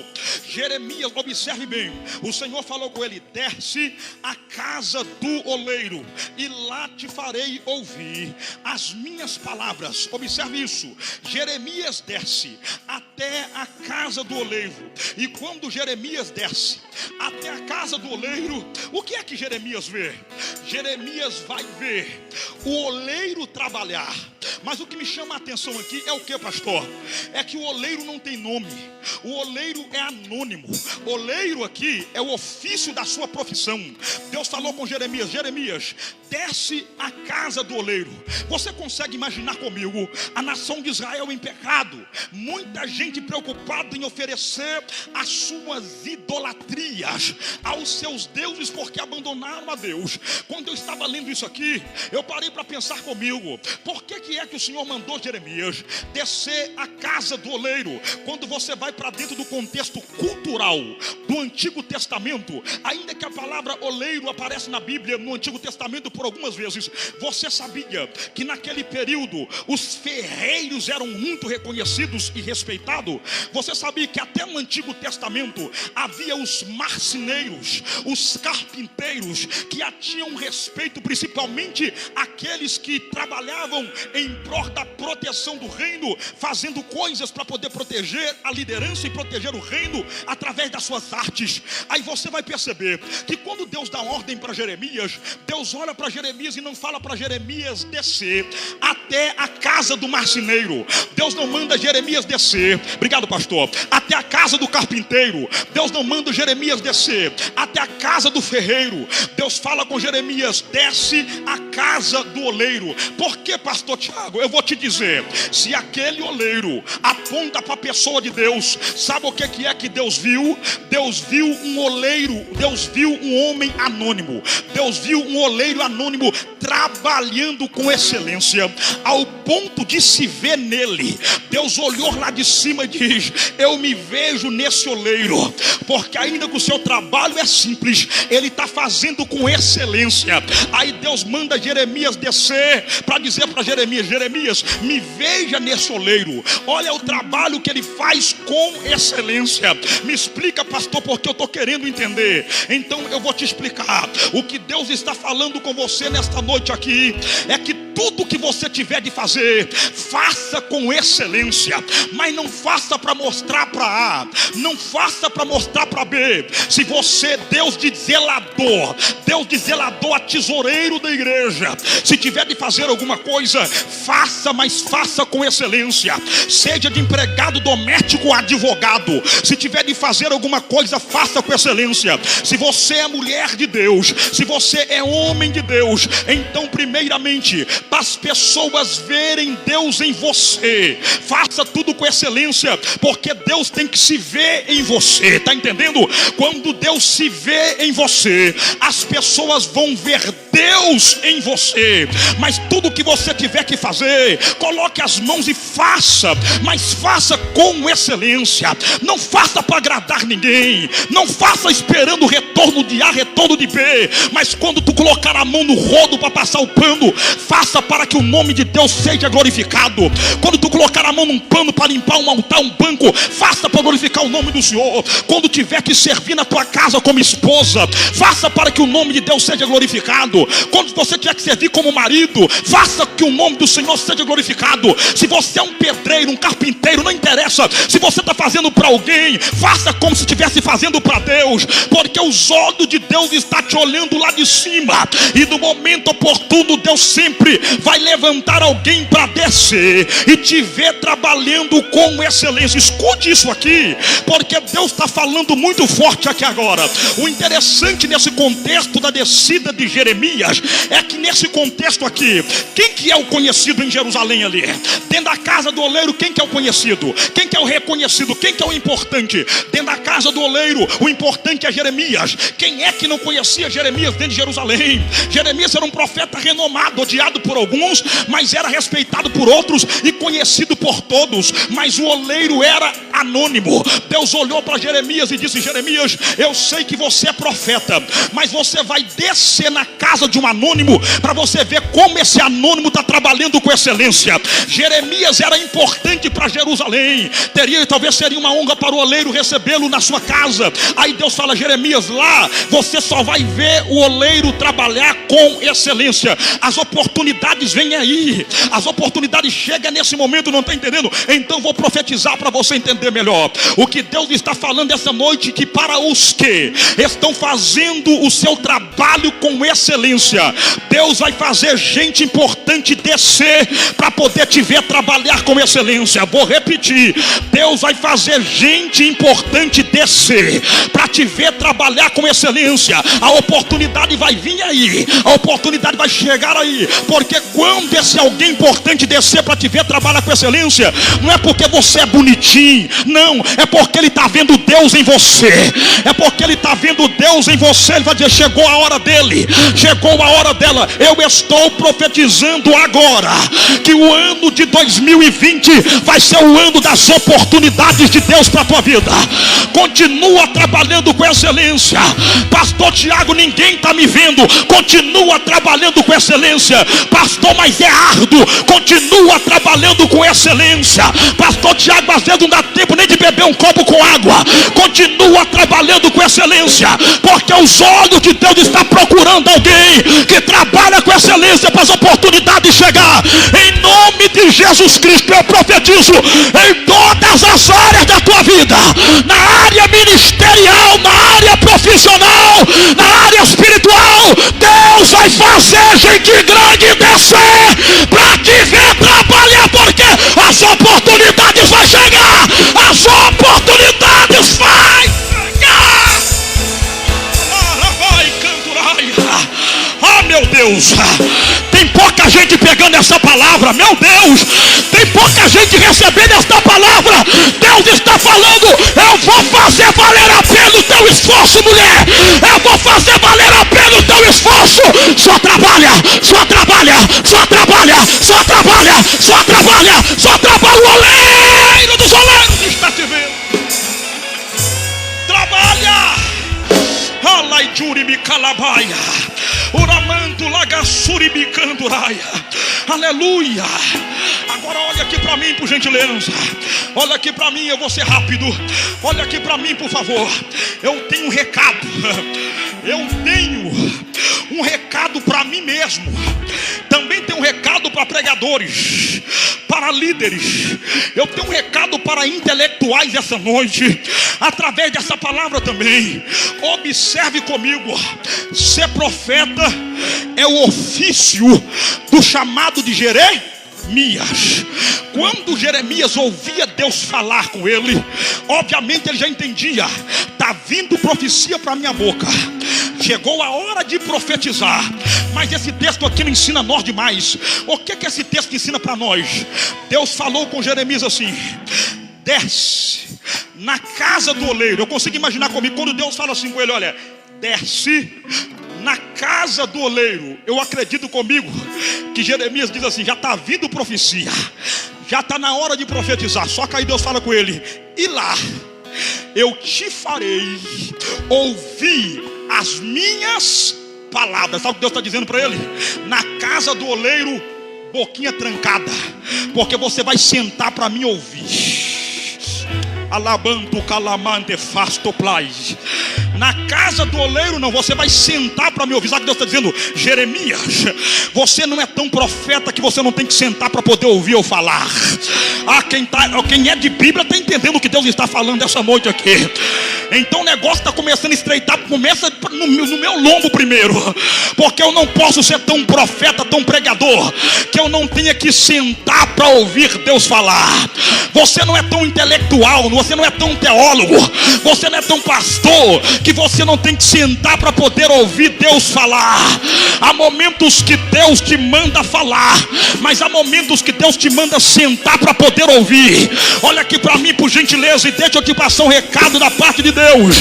[SPEAKER 1] Jeremias, observe bem. O Senhor falou com ele: desce a casa do oleiro, e lá te farei ouvir as minhas palavras. Observe isso. Jeremias desce até a casa do oleiro. E quando Jeremias desce até a casa do oleiro, o que é que Jeremias vê? Jeremias vai ver o oleiro trabalhar, Mas o que me chama a atenção aqui é o que, pastor? É que o oleiro não tem nome. O oleiro é anônimo. Oleiro aqui é o ofício da sua profissão. Deus falou com Jeremias: Jeremias, desce à casa do oleiro. Você consegue imaginar comigo a nação de Israel em pecado, muita gente preocupada em oferecer as suas idolatrias aos seus deuses, porque abandonaram a Deus. Quando eu estava lendo isso aqui, eu parei para pensar comigo: por que é que o Senhor mandou Jeremias descer à casa do oleiro? Quando você vai para dentro do contexto cultural do Antigo Testamento, ainda que a palavra oleiro aparece na Bíblia no Antigo Testamento por algumas vezes, você sabia que naquele período os ferreiros eram muito reconhecidos e respeitados? Você sabia que até no Antigo Testamento havia os marceneiros, os carpinteiros, que tinham respeito, principalmente aqueles que trabalhavam em prol da proteção do reino, fazendo coisas para poder proteger a liderança e proteger o reino através das suas artes. Aí você vai perceber que quando Deus dá ordem para Jeremias, Deus olha para Jeremias e não fala para Jeremias descer até a casa do marceneiro. Deus não manda Jeremias descer, obrigado pastor, até a casa do carpinteiro. Deus não manda Jeremias descer até a casa do ferreiro. Deus fala com Jeremias: desce a casa do oleiro. Por que, pastor Tiago? Eu vou te dizer: se aquele oleiro aponta para a pessoa de Deus, sabe o que é que Deus viu? Deus viu um oleiro, Deus viu um homem anônimo, Deus viu um oleiro anônimo trabalhando com excelência, ao ponto de se ver nele. Deus olhou lá de cima e diz: eu me vejo nesse oleiro, porque ainda que o seu trabalho é simples, ele está fazendo com excelência. Aí Deus manda Jeremias descer para dizer para Jeremias: Jeremias, me veja nesse oleiro, olha o trabalho que ele faz com excelência. Me explica, pastor, porque eu estou querendo entender. Então eu vou te explicar. O que Deus está falando com você nesta noite aqui é que tudo que você tiver de fazer, faça com excelência, mas não faça para mostrar para A, não faça para mostrar para B. Se você, Deus de zelador a tesoureiro da igreja, se tiver de fazer alguma coisa, faça, mas faça com excelência. Seja de empregado doméstico ou advogado, se tiver de fazer alguma coisa, faça com excelência. Se você é mulher de Deus, se você é homem de Deus, então primeiramente, para as pessoas verem Deus em você, faça tudo com excelência, porque Deus tem que se ver em você, tá entendendo? Quando Deus se vê em você, as pessoas vão ver Deus em você. Mas tudo que você tiver que fazer, coloque as mãos e faça, mas faça com excelência. Não faça para agradar ninguém, não faça esperando retorno de A, retorno de B, mas quando tu colocar a mão no rodo para passar o pano, faça para que o nome de Deus seja glorificado. Quando tu colocar a mão num pano para limpar um altar, um banco, faça para glorificar o nome do Senhor. Quando tiver que servir na tua casa como esposa, faça para que o nome de Deus seja glorificado. Quando você tiver que servir como marido, faça que o nome do Senhor seja glorificado. Se você é um pedreiro, um carpinteiro, não interessa. Se você está fazendo para alguém, faça como se estivesse fazendo para Deus, porque os olhos de Deus estão te olhando lá de cima, e no momento oportuno Deus sempre vai levantar alguém para descer e te ver trabalhando com excelência. Escute isso aqui, porque Deus está falando muito forte aqui agora. O interessante nesse contexto da descida de Jeremias é que nesse contexto aqui, quem que é o conhecido em Jerusalém ali? Dentro da casa do oleiro, quem que é o conhecido? Quem que é o reconhecido? Quem que é o importante? Dentro da casa do oleiro, o importante é Jeremias. Quem é que não conhecia Jeremias dentro de Jerusalém? Jeremias era um profeta renomado, odiado por alguns, mas era respeitado por outros e conhecido por todos. Mas o oleiro era anônimo. Deus olhou para Jeremias e disse: Jeremias, eu sei que você é profeta, mas você vai descer na casa de um anônimo para você ver como esse anônimo está trabalhando com excelência. Jeremias era importante para Jerusalém, talvez seria uma honra para o oleiro recebê-lo na sua casa. Aí Deus fala: Jeremias, lá você só vai ver o oleiro trabalhar com excelência. As oportunidades vêm aí, as oportunidades chegam nesse nesse momento não está entendendo, então vou profetizar para você entender melhor. O que Deus está falando essa noite, que para os que estão fazendo o seu trabalho com excelência, Deus vai fazer gente importante descer para poder te ver trabalhar com excelência. Vou repetir, Deus vai fazer gente importante descer para te ver trabalhar com excelência. A oportunidade vai vir aí, a oportunidade vai chegar aí, porque quando esse alguém importante descer para te ver trabalhar com excelência, não é porque você é bonitinho, não, é porque ele está vendo Deus em você, é porque ele está vendo Deus em você. Ele vai dizer: chegou a hora dele, chegou a hora dela. Eu estou profetizando agora que o ano de 2020 vai ser o ano das oportunidades de Deus para a tua vida. Continua trabalhando com excelência. Pastor Tiago, ninguém está me vendo. Continua trabalhando com excelência. Pastor, mas é árduo. Continua trabalhando com excelência. Pastor Tiago, às vezes não dá tempo nem de beber um copo com água. Continua trabalhando com excelência, porque os olhos de Deus estão procurando alguém que trabalha com excelência para as oportunidades chegar. Em nome de Jesus Cristo, eu profetizo em todas as áreas da tua vida, na área ministerial, na área profissional, na área espiritual. Deus vai fazer gente grande descer para te ver trabalhar, porque as oportunidades vão chegar. As oportunidades vão chegar. Ah, meu Deus, tem pouca gente pegando essa palavra. Meu Deus, tem pouca gente recebendo esta palavra. Deus está falando: eu vou fazer valer a pena o teu esforço, mulher. Eu vou fazer valer a pena o teu esforço. Só trabalha, só trabalha, só trabalha, só trabalha, só trabalha, só trabalha. O oleiro dos oleiros está te vendo. Trabalha. Alaijurimi calabaia, uramanto lagassuribi canduraia. Aleluia. Agora olha aqui para mim, por gentileza. Olha aqui para mim, eu vou ser rápido. Olha aqui para mim, por favor. Eu tenho um recado. Eu tenho um recado para mim mesmo. Também tenho um recado para pregadores, para líderes. Eu tenho um recado para intelectuais essa noite, através dessa palavra também. Observe comigo. Ser profeta é o ofício do chamado de Jeremias. Quando Jeremias ouvia Deus falar com ele, obviamente ele já entendia: está vindo profecia para minha boca, chegou a hora de profetizar. Mas esse texto aqui não ensina nós demais. O que esse texto ensina para nós? Deus falou com Jeremias assim: desce na casa do oleiro. Eu consigo imaginar comigo quando Deus fala assim com ele: olha, desce na casa do oleiro. Eu acredito comigo que Jeremias diz assim: já está vindo profecia, já está na hora de profetizar. Só que aí Deus fala com ele: e lá eu te farei ouvir as minhas palavras. Sabe o que Deus está dizendo para ele? Na casa do oleiro, boquinha trancada, porque você vai sentar para me ouvir. Alabanto calamante fasto plais. Na casa do oleiro não, você vai sentar para me ouvir. Sabe o que Deus está dizendo? Jeremias, você não é tão profeta que você não tem que sentar para poder ouvir eu falar. Quem é de Bíblia está entendendo o que Deus está falando essa noite aqui. Então o negócio está começando a estreitar. Começa no meu lombo primeiro, porque eu não posso ser tão profeta, tão pregador, que eu não tenha que sentar para ouvir Deus falar. Você não é tão intelectual, você não é tão teólogo, você não é tão pastor, que você não tem que sentar para poder ouvir Deus falar. Há momentos que Deus te manda falar, mas há momentos que Deus te manda sentar para poder ouvir. Olha aqui para mim, por gentileza, e deixa eu te passar um recado da parte de Deus.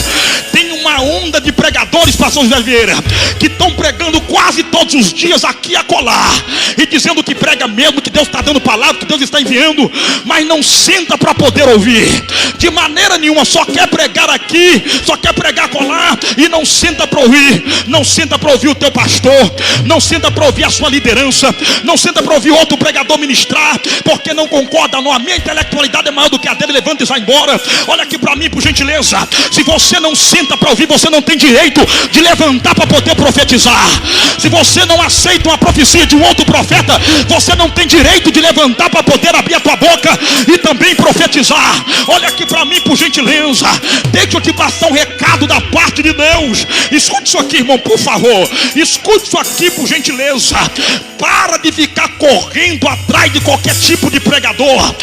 [SPEAKER 1] Tem uma onda de pregadores, pastor José Vieira, que estão pregando quase todos os dias aqui e acolá, e dizendo que prega mesmo, que Deus está dando palavra, que Deus está enviando, mas não senta para poder ouvir de maneira nenhuma. Só quer pregar aqui, só quer pregar acolá, e não senta para ouvir. Não senta para ouvir o teu pastor, não senta para ouvir a sua liderança, não senta para ouvir outro pregador ministrar, porque não concorda. Não, a minha intelectualidade é maior do que a dele, levanta e vai embora. Olha aqui para mim, por gentileza. Se você não senta para ouvir aqui, você não tem direito de levantar para poder profetizar. Se você não aceita uma profecia de um outro profeta, você não tem direito de levantar para poder abrir a tua boca e também profetizar. Olha aqui para mim, por gentileza. Deixa eu te passar um recado da parte de Deus. Escute isso aqui, irmão, por favor. Escute isso aqui, por gentileza. Para de ficar correndo atrás de qualquer tipo de pregador.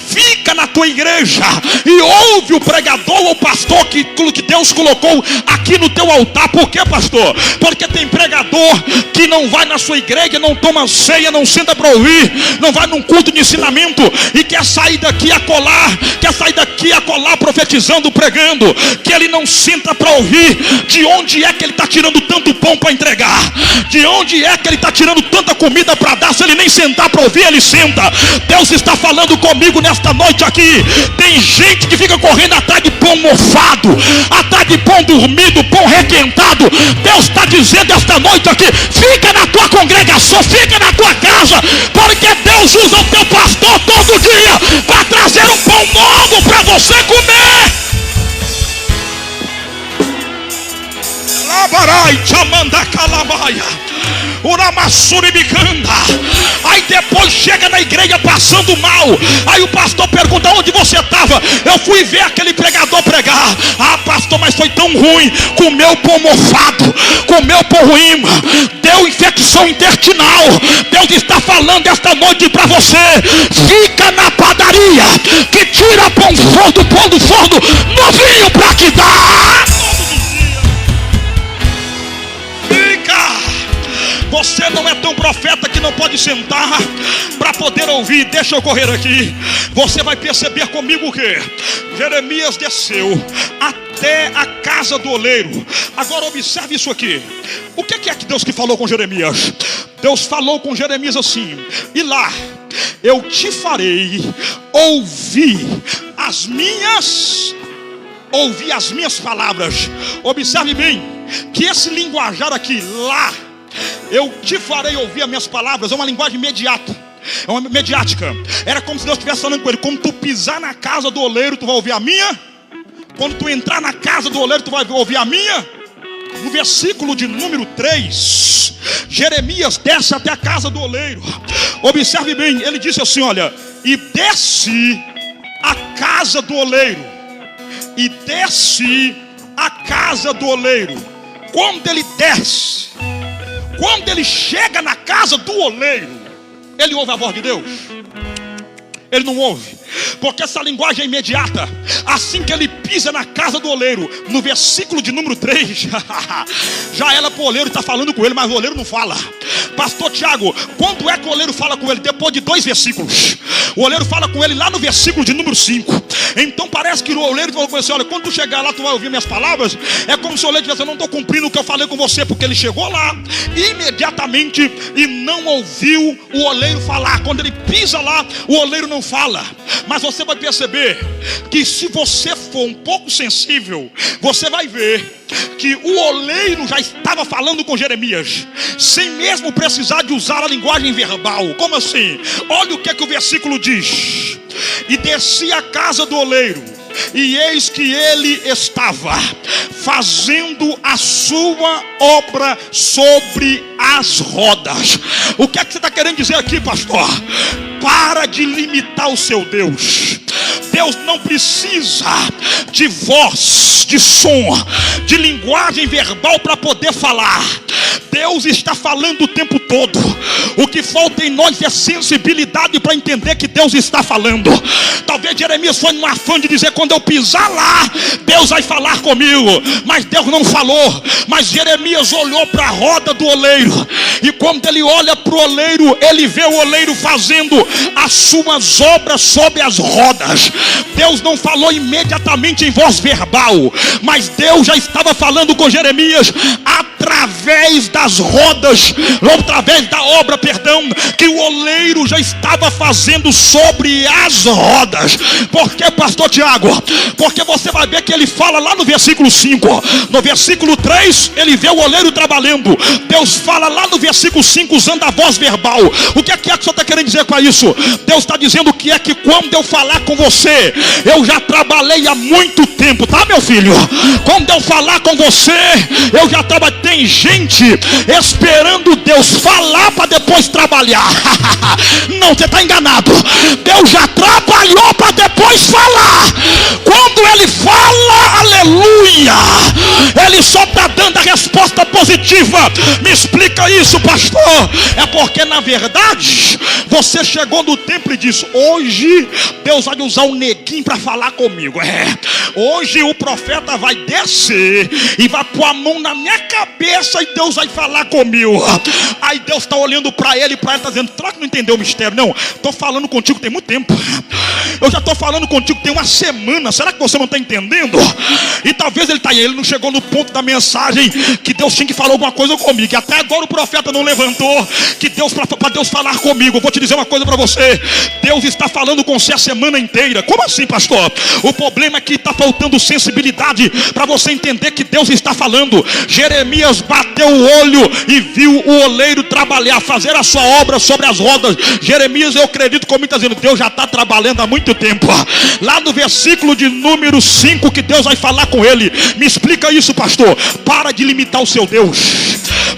[SPEAKER 1] Fica na tua igreja e ouve o pregador ou o pastor que Deus colocou aqui no teu altar. Por quê, pastor? Porque tem pregador que não vai na sua igreja, não toma ceia, não senta para ouvir, não vai num culto de ensinamento e quer sair daqui a colar, profetizando, pregando, que ele não senta para ouvir de onde é que ele está tirando tanto pão para entregar, de onde é que ele está tirando tanta comida para dar. Se ele nem sentar para ouvir, ele senta. Deus está falando comigo nesta noite aqui. Tem gente que fica correndo atrás de pão mofado, atrás de pão dormido, pão requentado. Deus está dizendo esta noite aqui: fica na tua congregação, fica na tua casa, porque Deus usa o teu pastor todo dia para trazer um pão novo para você comer. Labarai, chamanda calamaia, uramassuri bicanda. Aí depois chega na igreja passando mal. Aí o pastor pergunta: onde você estava? Eu fui ver aquele pregador pregar. Ah, pastor, mas foi tão ruim. Comeu pão mofado, comeu pão ruim, deu infecção intestinal. Deus está falando esta noite para você: fica na padaria, que tira pão do forno novinho para te dar. Você não é tão profeta que não pode sentar para poder ouvir. Deixa eu correr aqui. Você vai perceber comigo que Jeremias desceu até a casa do oleiro. Agora observe isso aqui. O que é que Deus que falou com Jeremias? Deus falou com Jeremias assim: e lá eu te farei ouvir as minhas palavras. Observe bem que esse linguajar aqui, lá eu te farei ouvir as minhas palavras, é uma linguagem imediata, é uma mediática. Era como se Deus estivesse falando com ele: quando tu pisar na casa do oleiro, tu vai ouvir a minha. Quando tu entrar na casa do oleiro, tu vai ouvir a minha. No versículo de número 3, Jeremias desce até a casa do oleiro. Observe bem, ele disse assim: olha, e desce a casa do oleiro. E desce a casa do oleiro. Quando ele desce, quando ele chega na casa do oleiro, ele ouve a voz de Deus? Ele não ouve, porque essa linguagem é imediata. Assim que ele pisa na casa do oleiro, no versículo de número 3, já era para o oleiro estar falando com ele, mas o oleiro não fala. Pastor Tiago, quando é que o oleiro fala com ele? Depois de 2 versículos. O oleiro fala com ele lá no versículo de número 5. Então parece que o oleiro falou com ele: olha, quando tu chegar lá, tu vai ouvir minhas palavras. É como se o oleiro tivesse: eu não estou cumprindo o que eu falei com você, porque ele chegou lá imediatamente e não ouviu o oleiro falar. Quando ele pisa lá, o oleiro não fala. Mas você vai perceber que se você for um pouco sensível, você vai ver que o oleiro já estava falando com Jeremias, sem mesmo precisar de usar a linguagem verbal. Como assim? Olha o que é que o versículo diz: e desci a casa do oleiro, e eis que ele estava fazendo a sua obra sobre as rodas. O que é que você está querendo dizer aqui, pastor? Para de limitar o seu Deus. Deus não precisa de voz, de som, de linguagem verbal para poder falar. Deus está falando o tempo todo. O que falta em nós é sensibilidade para entender que Deus está falando. Talvez Jeremias foi num afã de dizer: quando eu pisar lá, Deus vai falar comigo. Mas Deus não falou. Mas Jeremias olhou para a roda do oleiro, e quando ele olha para o oleiro, ele vê o oleiro fazendo as suas obras sobre as rodas. Deus não falou imediatamente em voz verbal, mas Deus já estava falando com Jeremias através através das rodas, através da obra, que o oleiro já estava fazendo sobre as rodas. Por que, pastor Tiago? Porque você vai ver que ele fala lá no versículo 5, no versículo 3 ele vê o oleiro trabalhando. Deus fala lá no versículo 5 usando a voz verbal. O que é que o senhor está querendo dizer com isso? Deus está dizendo que é que quando eu falar com você, eu já trabalhei há muito tempo, tá, meu filho? Quando eu falar com você, eu já trabalhei. Tem gente esperando Deus falar para depois trabalhar. Não, você está enganado. Deus já trabalhou para depois falar. Quando ele fala, aleluia, ele só está dando a resposta positiva. Me explica isso, pastor. É porque na verdade você chegou no templo e disse: hoje Deus vai usar o neguinho para falar comigo. Hoje o profeta vai descer e vai pôr a mão na minha cabeça e Deus vai falar comigo. Aí Deus está olhando para ele está dizendo: será que não entendeu o mistério? Não, estou falando contigo tem muito tempo. Eu já estou falando contigo tem uma semana. Será que você não está entendendo? E talvez ele não chegou no ponto da mensagem que Deus tinha que falar alguma coisa comigo. E até agora o profeta não levantou que Deus para Deus falar comigo. Eu vou te dizer uma coisa para você: Deus está falando com você a semana inteira. Como assim, pastor? O problema é que está faltando sensibilidade para você entender que Deus está falando. Jeremias bateu o olho e viu o oleiro trabalhar, fazer a sua obra sobre as rodas. Jeremias, eu acredito comigo, está dizendo: Deus já está trabalhando há muito tempo. Lá no versículo de número 5 que Deus vai falar com ele. Me explica isso, pastor. Para de limitar o seu Deus.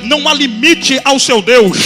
[SPEAKER 1] Não há limite ao seu Deus.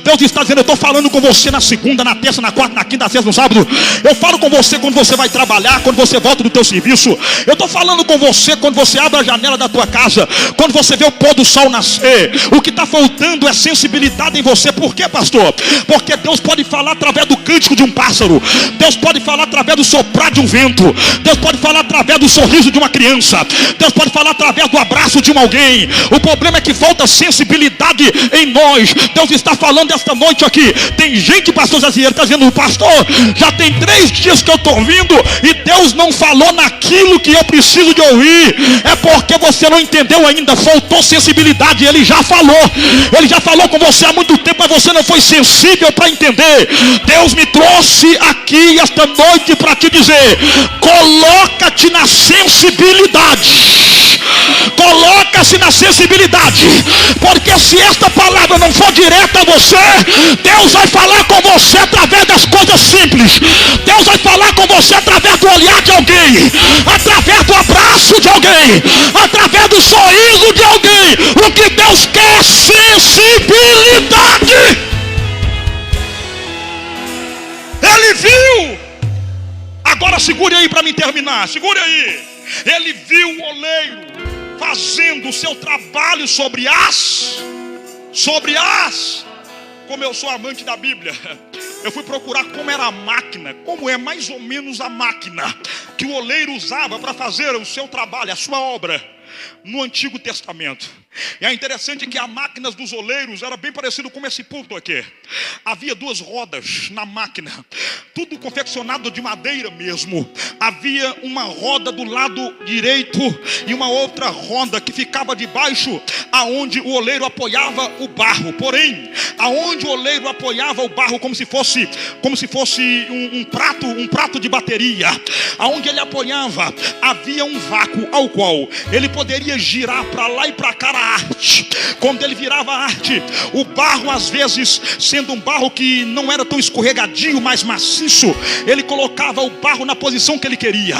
[SPEAKER 1] Deus está dizendo: eu estou falando com você na segunda, na terça, na quarta, na quinta, na sexta, no sábado. Eu falo com você quando você vai trabalhar, quando você volta do teu serviço. Eu estou falando com você quando você abre a janela da tua casa, quando você vê o pôr do sol nascer. O que está faltando é sensibilidade em você. Por quê, pastor? Porque Deus pode falar através do cântico de um pássaro. Deus pode falar através do soprar de um vento. Deus pode falar através do sorriso de uma criança. Deus pode falar através do abraço de alguém. O problema é que falta sensibilidade em nós. Deus está falando esta noite aqui. Tem gente, pastor Jaziel, está dizendo: pastor, já tem 3 dias que eu estou ouvindo e Deus não falou naquilo que eu preciso de ouvir. É porque você não entendeu ainda. Faltou sensibilidade. Ele já falou. Ele já falou com você há muito tempo, mas você não foi sensível para entender. Deus me trouxe aqui esta noite para te dizer: coloca-te na sensibilidade. Coloca-se na sensibilidade. Porque se esta palavra não for direta a você, Deus vai falar com você através das coisas simples. Deus vai falar com você através do olhar de alguém, através do abraço de alguém, através do sorriso de alguém. O que Deus quer é sensibilidade. Ele viu. Agora segure aí para me terminar. Segure aí. Ele viu o oleiro fazendo o seu trabalho sobre as. Como eu sou amante da Bíblia, eu fui procurar como era a máquina, como é mais ou menos a máquina que o oleiro usava para fazer o seu trabalho, a sua obra, no Antigo Testamento. E é interessante que as máquinas dos oleiros era bem parecido com esse púlpito aqui. Havia 2 rodas na máquina, tudo confeccionado de madeira mesmo. Havia uma roda do lado direito e uma outra roda que ficava debaixo, aonde o oleiro apoiava o barro. Porém, aonde o oleiro apoiava o barro, como se fosse um prato de bateria, aonde ele apoiava, havia um vácuo ao qual ele poderia girar para lá e para cá a arte. Quando ele virava a arte, o barro, às vezes, sendo um barro que não era tão escorregadio, mas maciço, ele colocava o barro na posição que ele queria.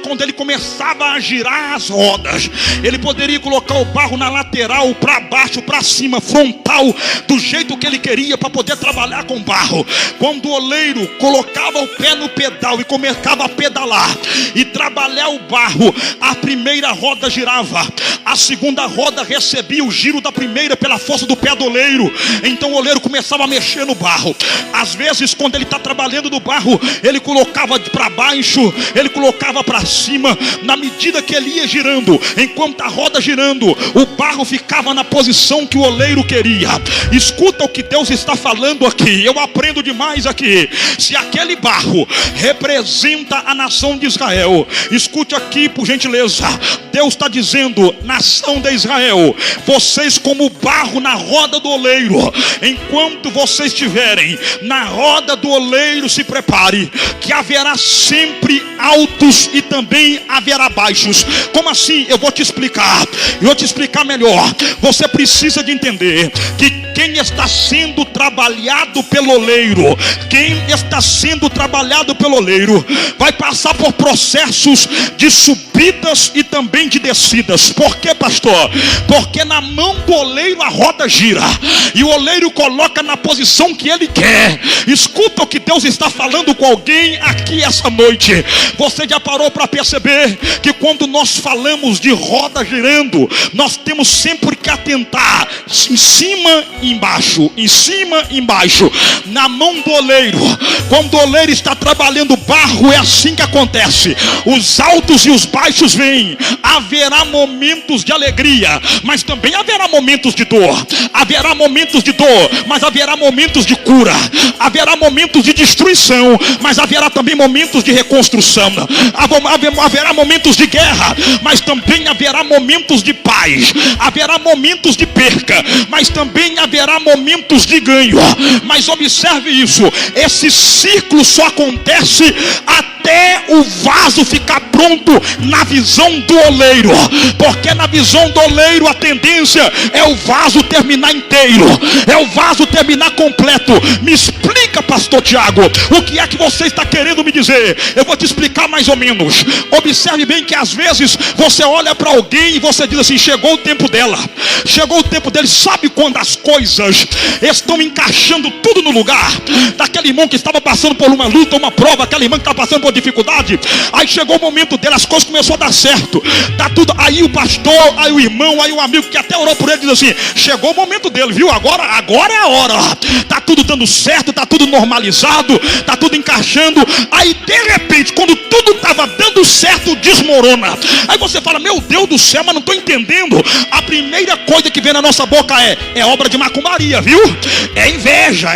[SPEAKER 1] Quando ele começava a girar as rodas, ele poderia colocar o barro na lateral, para baixo, para cima, frontal, do jeito que ele queria, para poder trabalhar com barro. Quando o oleiro colocava o pé no pedal e começava a pedalar e trabalhar o barro, a primeira roda girava, a segunda roda recebia o giro da primeira pela força do pé do oleiro. Então o oleiro começava a mexer no barro. Às vezes, quando ele está trabalhando no barro, ele colocava para baixo, ele colocava para cima. Na medida que ele ia girando, enquanto a roda girando, o barro ficava na posição que o oleiro queria. Escuta o que Deus está falando aqui. Eu aprendo demais aqui. Se aquele barro representa a nação de Israel, escute aqui, por gentileza. Deus está dizendo, nação de Israel, vocês como barro na roda do oleiro, enquanto vocês estiverem na roda do oleiro, se prepare, que haverá sempre altos e também haverá baixos. Como assim? Eu vou te explicar melhor. Você precisa de entender que quem está sendo trabalhado pelo oleiro, vai passar por processos de subidas e também de descidas. Por quê, pastor? Porque na mão do oleiro a roda gira, e o oleiro coloca na posição que ele quer. Escuta o que Deus está falando com alguém aqui essa noite. Você já parou para perceber que quando nós falamos de roda girando, nós temos sempre que atentar em cima e embaixo, em cima e embaixo, na mão do oleiro. Quando o oleiro está trabalhando barro, é assim que acontece. Os altos e os baixos vêm. Haverá momentos de alegria, mas também haverá momentos de dor. Haverá momentos de dor, mas haverá momentos de cura. Haverá momentos de destruição, mas haverá também momentos de reconstrução. Haverá momentos de guerra, mas também haverá momentos de paz. Haverá momentos de perca, mas também haverá momentos de ganho. Mas observe isso, esse ciclo só acontece até o vaso ficar pronto na visão do oleiro. Porque na visão do oleiro a tendência é o vaso terminar inteiro, é o vaso terminar completo. Me explica, pastor Tiago, o que é que você está querendo me dizer? Eu vou te explicar mais ou menos. Observe bem que às vezes você olha para alguém e você diz assim: chegou o tempo dela, chegou o tempo dele. Sabe quando as coisas estão encaixando tudo no lugar? Daquele irmão que estava passando por uma luta, uma prova, aquele irmão que estava passando por dificuldade, aí chegou o momento dele, as coisas começaram a dar certo, tá tudo, aí o pastor, aí o irmão, aí o amigo que até orou por ele diz assim: chegou o momento dele, viu? Agora é a hora, tá tudo dando certo, tá tudo normalizado, tá tudo encaixando. Aí de repente, quando tudo estava dando certo, desmorona. Aí você fala: meu Deus do céu, mas não estou entendendo. A primeira coisa que vem na nossa boca é obra de macumbaria, viu? É inveja,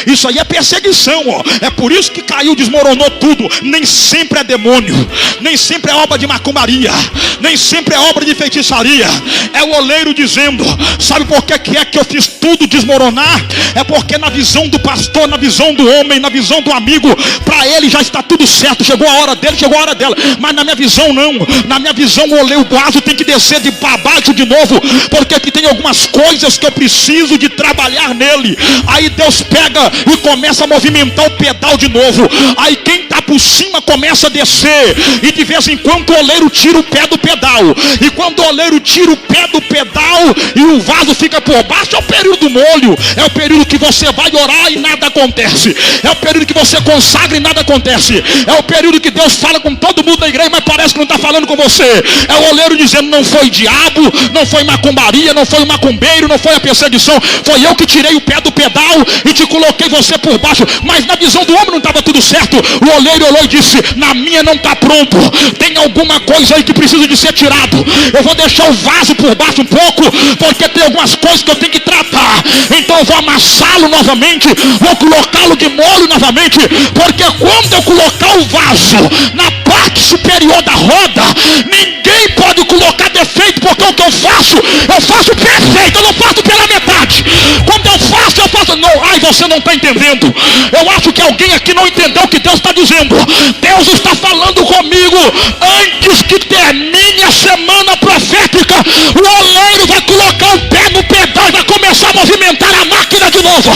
[SPEAKER 1] isso aí é perseguição, ó. É por isso que caiu, desmoronou tudo. Nem sempre é demônio, nem sempre é obra de macumbaria, nem sempre é obra de feitiçaria. É o oleiro dizendo: sabe por que é que eu fiz tudo desmoronar? É porque na visão do pastor, na visão do homem, na visão do amigo, para ele já está tudo certo, chegou a hora dele, chegou a hora dela. Mas na minha visão não. Na minha visão o oleiro, o vaso tem que descer de para baixo de novo, porque aqui tem algumas coisas que eu preciso de trabalhar nele. Aí Deus pega e começa a movimentar o pedal de novo. Aí quem está por cima começa a descer, e de vez em quando o oleiro tira o pé do pedal. E quando o oleiro tira o pé do pedal e o vaso fica por baixo, é o período do molho. É o período que você vai orar e nada acontece. É o período que você consagra e nada acontece. É o período que Deus fala com todo mundo da igreja, mas parece que não está falando com você. É o oleiro dizendo: não foi diabo, não foi macumbaria, não foi o macumbeiro, não foi a perseguição, foi eu que tirei o pé do pedal e te coloquei você por baixo. Mas na visão do homem não estava tudo certo. O oleiro olhou e disse: na minha não está pronto, tem alguma coisa aí que precisa de ser tirado. Eu vou deixar o vaso por baixo um pouco, porque tem algumas coisas que eu tenho que tratar. Então eu vou amassá-lo novamente, vou colocá-lo de molho novamente, porque quando eu colocar o vaso na parte superior da roda, ninguém pode colocar defeito, porque o que eu faço perfeito, eu não faço pela metade. Quando eu faço não. Ai, você não está entendendo. Eu acho que alguém aqui não entendeu o que Deus está dizendo. Deus está falando comigo: antes que termine a semana profética, o oleiro vai colocar o pé no pedal e vai começar a movimentar a máquina de novo.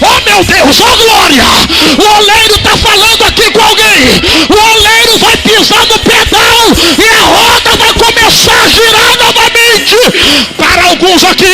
[SPEAKER 1] Oh meu Deus, oh glória! O oleiro está falando aqui com alguém. O oleiro vai pisar no pedal e a roda vai começar a girar novamente. Para alguns aqui,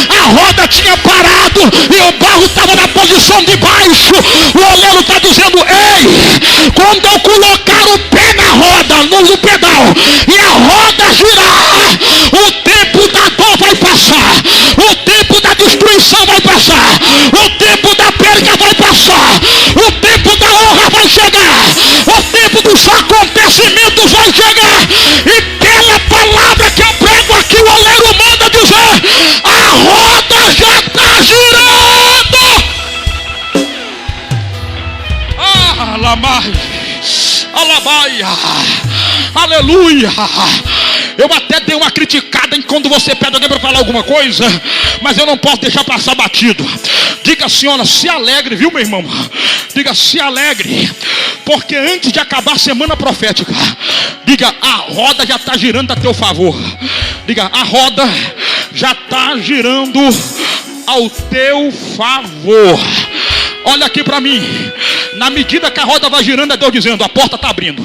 [SPEAKER 1] a roda tinha parado e o barro estava na posição de baixo. O oleiro está dizendo: ei, quando eu colocar o pé na roda, no pedal, e a roda girar, o tempo da dor vai passar, o tempo da destruição vai passar, o tempo da perda vai passar, o tempo da honra vai chegar, o tempo dos acontecimentos vai chegar. E pela palavra que eu prego aqui, o oleiro manda dizer: a roda já está girando. Alamai, alabaia, aleluia. Eu até dei uma criticada em quando você pede alguém para falar alguma coisa, mas eu não posso deixar passar batido. Diga assim, olha, se alegre, viu, meu irmão? Diga, se alegre, porque antes de acabar a semana profética, diga, a roda já está girando a teu favor. Diga, a roda já está girando ao teu favor. Olha aqui para mim. Na medida que a roda vai girando, é Deus dizendo, a porta está abrindo.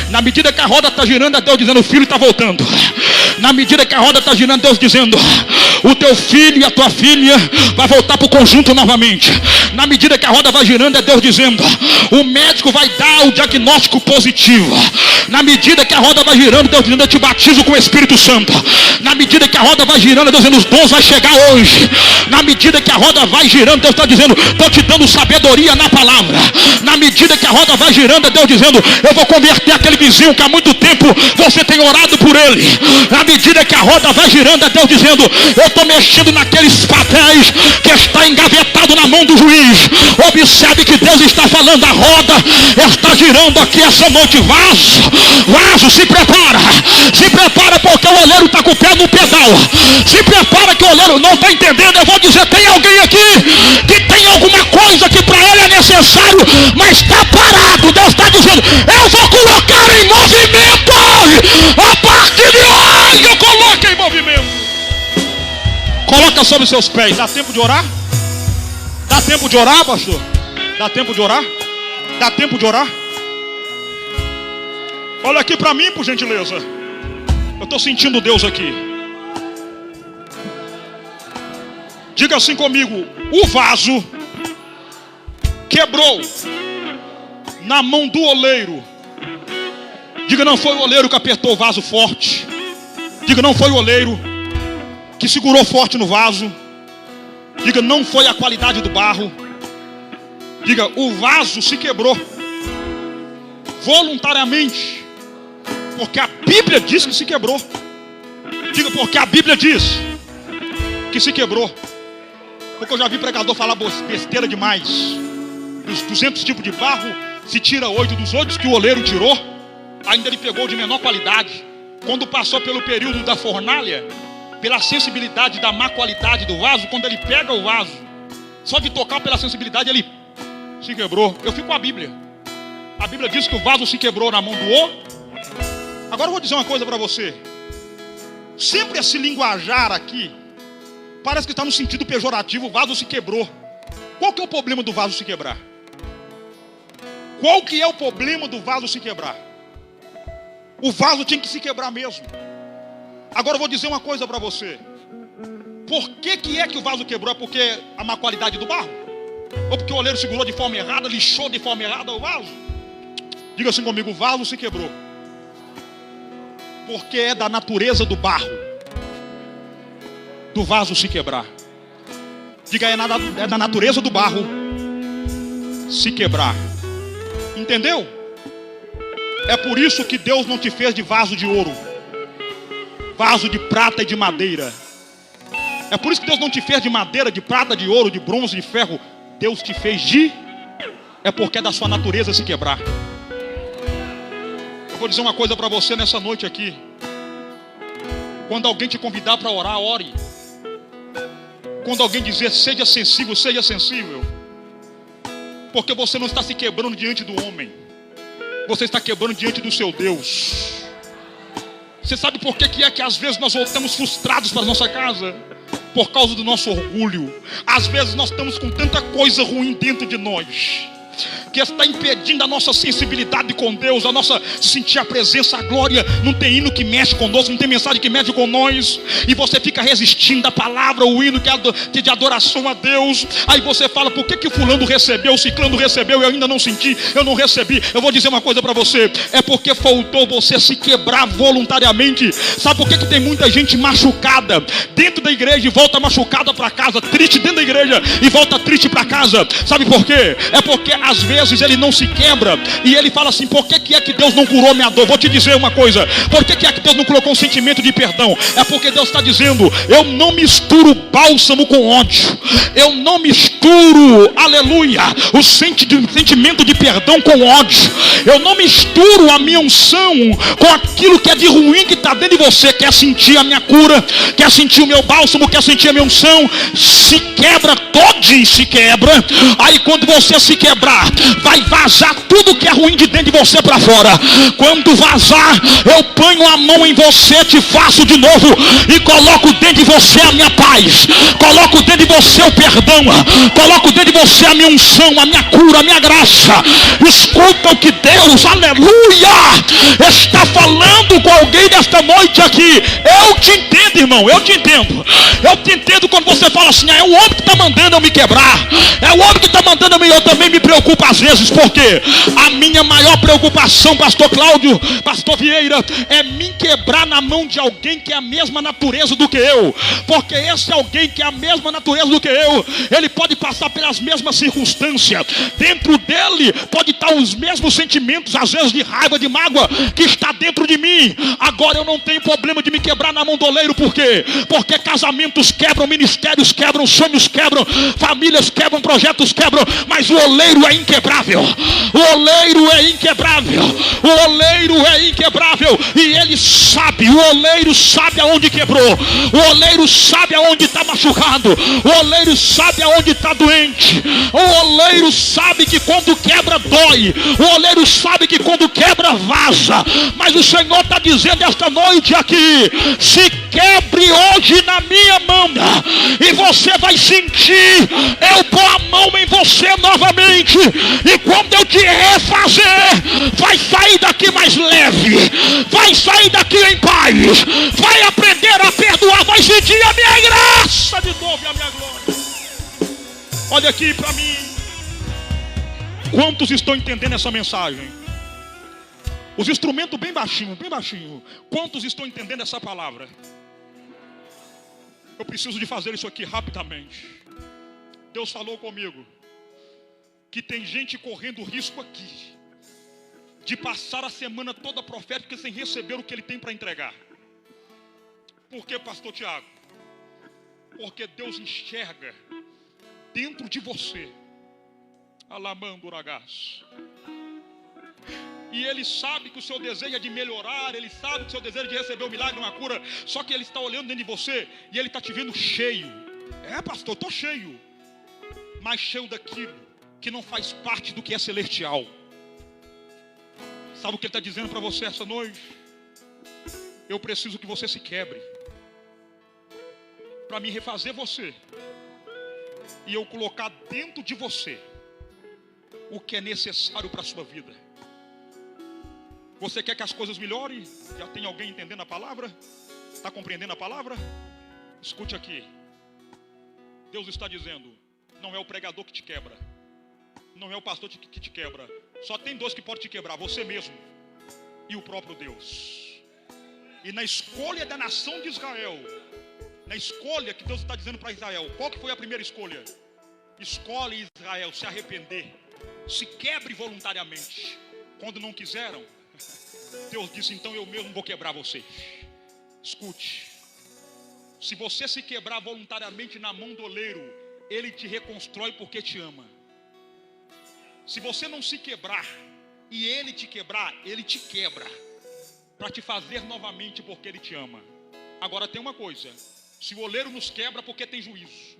[SPEAKER 1] Na medida que a roda está girando, é Deus dizendo, o filho está voltando. Na medida que a roda está girando, Deus dizendo, o teu filho e a tua filha vai voltar para o conjunto novamente. Na medida que a roda vai girando, é Deus dizendo, o médico vai dar o diagnóstico positivo. Na medida que a roda vai girando, Deus dizendo, eu te batizo com o Espírito Santo. Na medida que a roda vai girando, Deus dizendo, os dons vão chegar hoje. Na medida que a roda vai girando, Deus está dizendo, estou te dando sabedoria na palavra. Na medida que a roda vai girando, é Deus dizendo, eu vou converter aquele vizinho que há muito tempo você tem orado por ele. Na medida que a roda vai girando, é Deus dizendo, eu estou mexendo naqueles papéis que está engavetado na mão do juiz. Observe que Deus está falando, a roda está girando aqui essa noite. Vaso, se prepara porque o oleiro está com o pé no pedal. Se prepara que o oleiro não está entendendo. Eu vou dizer, tem alguém aqui que tem alguma coisa que para ele é necessário, mas está parado. Deus está dizendo, eu vou colocar em movimento. A partir de hoje eu coloco em movimento. Coloca sobre os seus pés. Dá tempo de orar? Dá tempo de orar, pastor? Dá tempo de orar? Dá tempo de orar? Olha aqui para mim, por gentileza. Eu estou sentindo Deus aqui. Diga assim comigo, o vaso quebrou na mão do oleiro. Diga, não foi o oleiro que apertou o vaso forte. Diga, não foi o oleiro que segurou forte no vaso. Diga, não foi a qualidade do barro. Diga, o vaso se quebrou voluntariamente, porque a Bíblia diz que se quebrou. Diga, porque a Bíblia diz que se quebrou. Porque eu já vi pregador falar besteira demais. Dos 200 tipos de barro, se tira 8. Dos 8 que o oleiro tirou, ainda ele pegou de menor qualidade. Quando passou pelo período da fornalha, pela sensibilidade da má qualidade do vaso, quando ele pega o vaso, só de tocar pela sensibilidade, ele se quebrou. Eu fico com a Bíblia. A Bíblia diz que o vaso se quebrou na mão do outro. Agora eu vou dizer uma coisa para você. Sempre esse linguajar aqui parece que está no sentido pejorativo. O vaso se quebrou. Qual que é o problema do vaso se quebrar? Qual que é o problema do vaso se quebrar? O vaso tinha que se quebrar mesmo. Agora eu vou dizer uma coisa para você. Por que é que o vaso quebrou? É porque a má qualidade do barro? Ou porque o oleiro segurou de forma errada, lixou de forma errada o vaso? Diga assim comigo, o vaso se quebrou porque é da natureza do barro do vaso se quebrar. Diga, é da natureza do barro se quebrar. Entendeu? É por isso que Deus não te fez de vaso de ouro, vaso de prata e de madeira. É por isso que Deus não te fez de madeira, de prata, de ouro, de bronze, de ferro. Deus te fez de... É porque é da sua natureza se quebrar. Eu vou dizer uma coisa para você nessa noite aqui. Quando alguém te convidar para orar, ore. Quando alguém dizer seja sensível, seja sensível. Porque você não está se quebrando diante do homem. Você está quebrando diante do seu Deus. Você sabe por que é que às vezes nós voltamos frustrados para a nossa casa? Por causa do nosso orgulho. Às vezes nós estamos com tanta coisa ruim dentro de nós que está impedindo a nossa sensibilidade com Deus, a nossa sentir a presença, a glória. Não tem hino que mexe conosco, não tem mensagem que mexe com nós, e você fica resistindo à palavra, o hino que é de adoração a Deus. Aí você fala, por que fulano recebeu, ciclano recebeu, eu ainda não senti, eu não recebi. Eu vou dizer uma coisa para você, é porque faltou você se quebrar voluntariamente. Sabe por que tem muita gente machucada dentro da igreja e volta machucada para casa, triste dentro da igreja e volta triste para casa? Sabe por quê? É porque às vezes ele não se quebra e ele fala assim, por que é que Deus não curou minha dor? Vou te dizer uma coisa, por que é que Deus não colocou um sentimento de perdão? É porque Deus está dizendo, eu não misturo bálsamo com ódio, eu não misturo misturo, aleluia, o sentimento de perdão com ódio. Eu não misturo a minha unção com aquilo que é de ruim que está dentro de você. Quer sentir a minha cura, quer sentir o meu bálsamo, quer sentir a minha unção, se quebra todinho, se quebra. Aí quando você se quebrar, vai vazar tudo que é ruim de dentro de você para fora. Quando vazar, eu ponho a mão em você, te faço de novo e coloco dentro de você a minha paz, coloco dentro de você o perdão, coloco dentro de você a minha unção, a minha cura, a minha graça. Escuta o que Deus, aleluia, está falando com alguém nesta noite aqui. Eu te entendo, irmão, eu te entendo. Eu te entendo quando você fala assim: é o homem que está mandando eu me quebrar, é o homem que está mandando eu também me preocupo às vezes. Porque a minha maior preocupação, pastor Cláudio, pastor Vieira, é me quebrar na mão de alguém que é a mesma natureza do que eu. Porque esse alguém que é a mesma natureza do que eu, ele pode passar pelas mesmas circunstâncias. Dentro dele pode estar os mesmos sentimentos, às vezes de raiva, de mágoa, que está dentro de mim. Agora eu não tenho problema de me quebrar na mão do oleiro. Por quê? Porque casamentos quebram, ministérios quebram, sonhos quebram, famílias quebram, projetos quebram, mas o oleiro é inquebrável. O oleiro é inquebrável. O oleiro é inquebrável. E ele sabe, o oleiro sabe aonde quebrou. O oleiro sabe aonde está machucado. O oleiro sabe aonde está doente. O oleiro sabe que quando quebra dói. O oleiro sabe que quando quebra vaza. Mas o Senhor está dizendo esta noite aqui: se quebre hoje na minha mão, e você vai sentir eu pôr a mão em você novamente. E quando eu te refazer, vai sair daqui mais leve, vai sair daqui em paz, vai aprender a perdoar, vai sentir a minha graça de novo e a minha glória. Olha aqui para mim. Quantos estão entendendo essa mensagem? Os instrumentos bem baixinho, bem baixinho. Quantos estão entendendo essa palavra? Eu preciso de fazer isso aqui rapidamente. Deus falou comigo que tem gente correndo risco aqui de passar a semana toda profética sem receber o que ele tem para entregar. Por que, pastor Tiago? Porque Deus enxerga dentro de você Alamanduragás. E ele sabe que o seu desejo é de melhorar, ele sabe que o seu desejo é de receber um milagre, uma cura. Só que ele está olhando dentro de você e ele está te vendo cheio. É, pastor, eu estou cheio. Mas cheio daquilo que não faz parte do que é celestial. Sabe o que ele está dizendo para você essa noite? Eu preciso que você se quebre para me refazer você e eu colocar dentro de você o que é necessário para a sua vida. Você quer que as coisas melhorem? Já tem alguém entendendo a palavra? Está compreendendo a palavra? Escute aqui. Deus está dizendo: não é o pregador que te quebra, não é o pastor que te quebra. Só tem dois que podem te quebrar: você mesmo e o próprio Deus. E na escolha da nação de Israel, na escolha que Deus está dizendo para Israel, qual que foi a primeira escolha? Escolhe Israel se arrepender, se quebre voluntariamente. Quando não quiseram, Deus disse: então eu mesmo vou quebrar vocês. Escute, se você se quebrar voluntariamente na mão do oleiro, ele te reconstrói porque te ama. Se você não se quebrar e ele te quebrar, ele te quebra para te fazer novamente porque ele te ama. Agora tem uma coisa: se o oleiro nos quebra porque tem juízo.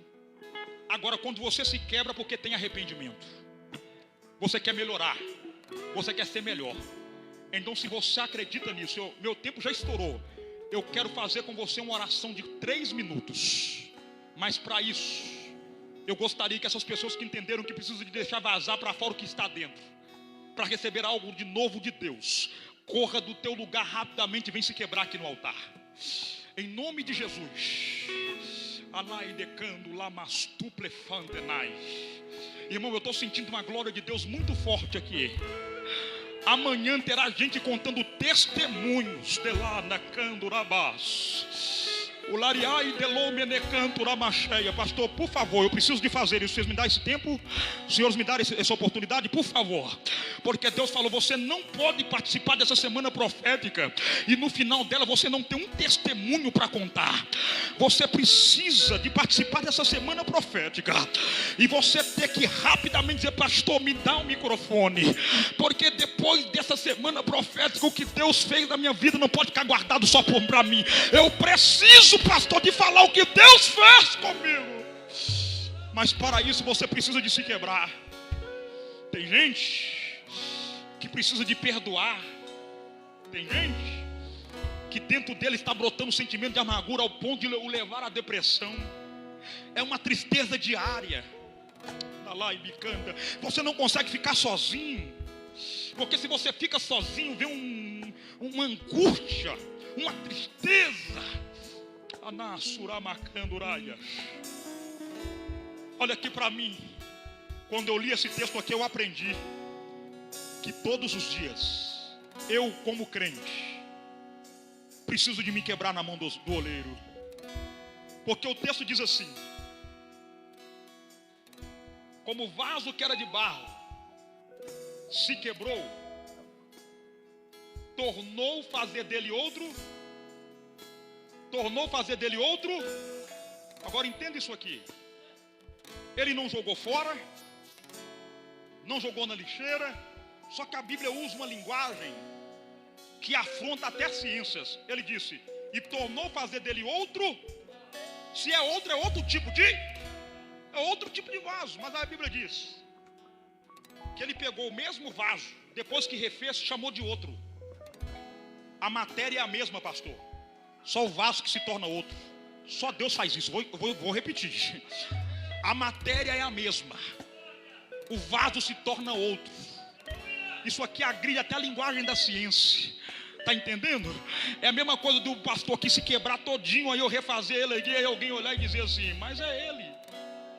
[SPEAKER 1] Agora quando você se quebra porque tem arrependimento, você quer melhorar, você quer ser melhor. Então se você acredita nisso, meu tempo já estourou. Eu quero fazer com você uma oração de 3 minutos. Mas para isso, eu gostaria que essas pessoas que entenderam que precisam de deixar vazar para fora o que está dentro, para receber algo de novo de Deus, corra do teu lugar rapidamente e vem se quebrar aqui no altar. Em nome de Jesus. Irmão, eu estou sentindo uma glória de Deus muito forte aqui. Amanhã terá gente contando testemunhos de lá na Candurabás. O Lariai Delome Necanto Ramacheia. Pastor, por favor, eu preciso de fazer isso. Vocês me dão esse tempo? Os senhores me darem essa oportunidade, por favor. Porque Deus falou, você não pode participar dessa semana profética e no final dela você não tem um testemunho para contar. Você precisa de participar dessa semana profética e você ter que rapidamente dizer, pastor, me dá um microfone. Porque depois dessa semana profética, o que Deus fez na minha vida não pode ficar guardado só para mim. Eu preciso, pastor, de falar o que Deus fez comigo. Mas para isso você precisa de se quebrar. Tem gente que precisa de perdoar. Tem gente que dentro dele está brotando um sentimento de amargura ao ponto de o levar à depressão. É uma tristeza diária. Lá e bicanda. Você não consegue ficar sozinho. Porque se você fica sozinho, vem uma angústia, uma tristeza. Olha aqui para mim. Quando eu li esse texto aqui, eu aprendi que todos os dias, eu como crente, preciso de me quebrar na mão do oleiro. Porque o texto diz assim: como o vaso que era de barro se quebrou, tornou fazer dele outro. Agora entenda isso aqui. Ele não jogou fora, não jogou na lixeira. Só que a Bíblia usa uma linguagem que afronta até ciências. Ele disse, e tornou fazer dele outro. Se é outro, é outro tipo de vaso. Mas a Bíblia diz que ele pegou o mesmo vaso, depois que refez, chamou de outro. A matéria é a mesma, pastor. Só o vaso que se torna outro. Só Deus faz isso. Vou repetir. A matéria é a mesma. O vaso se torna outro. Isso aqui agride até a linguagem da ciência. Está entendendo? É a mesma coisa do pastor aqui se quebrar todinho, aí eu refazer ele aqui, aí alguém olhar e dizer assim, mas é ele.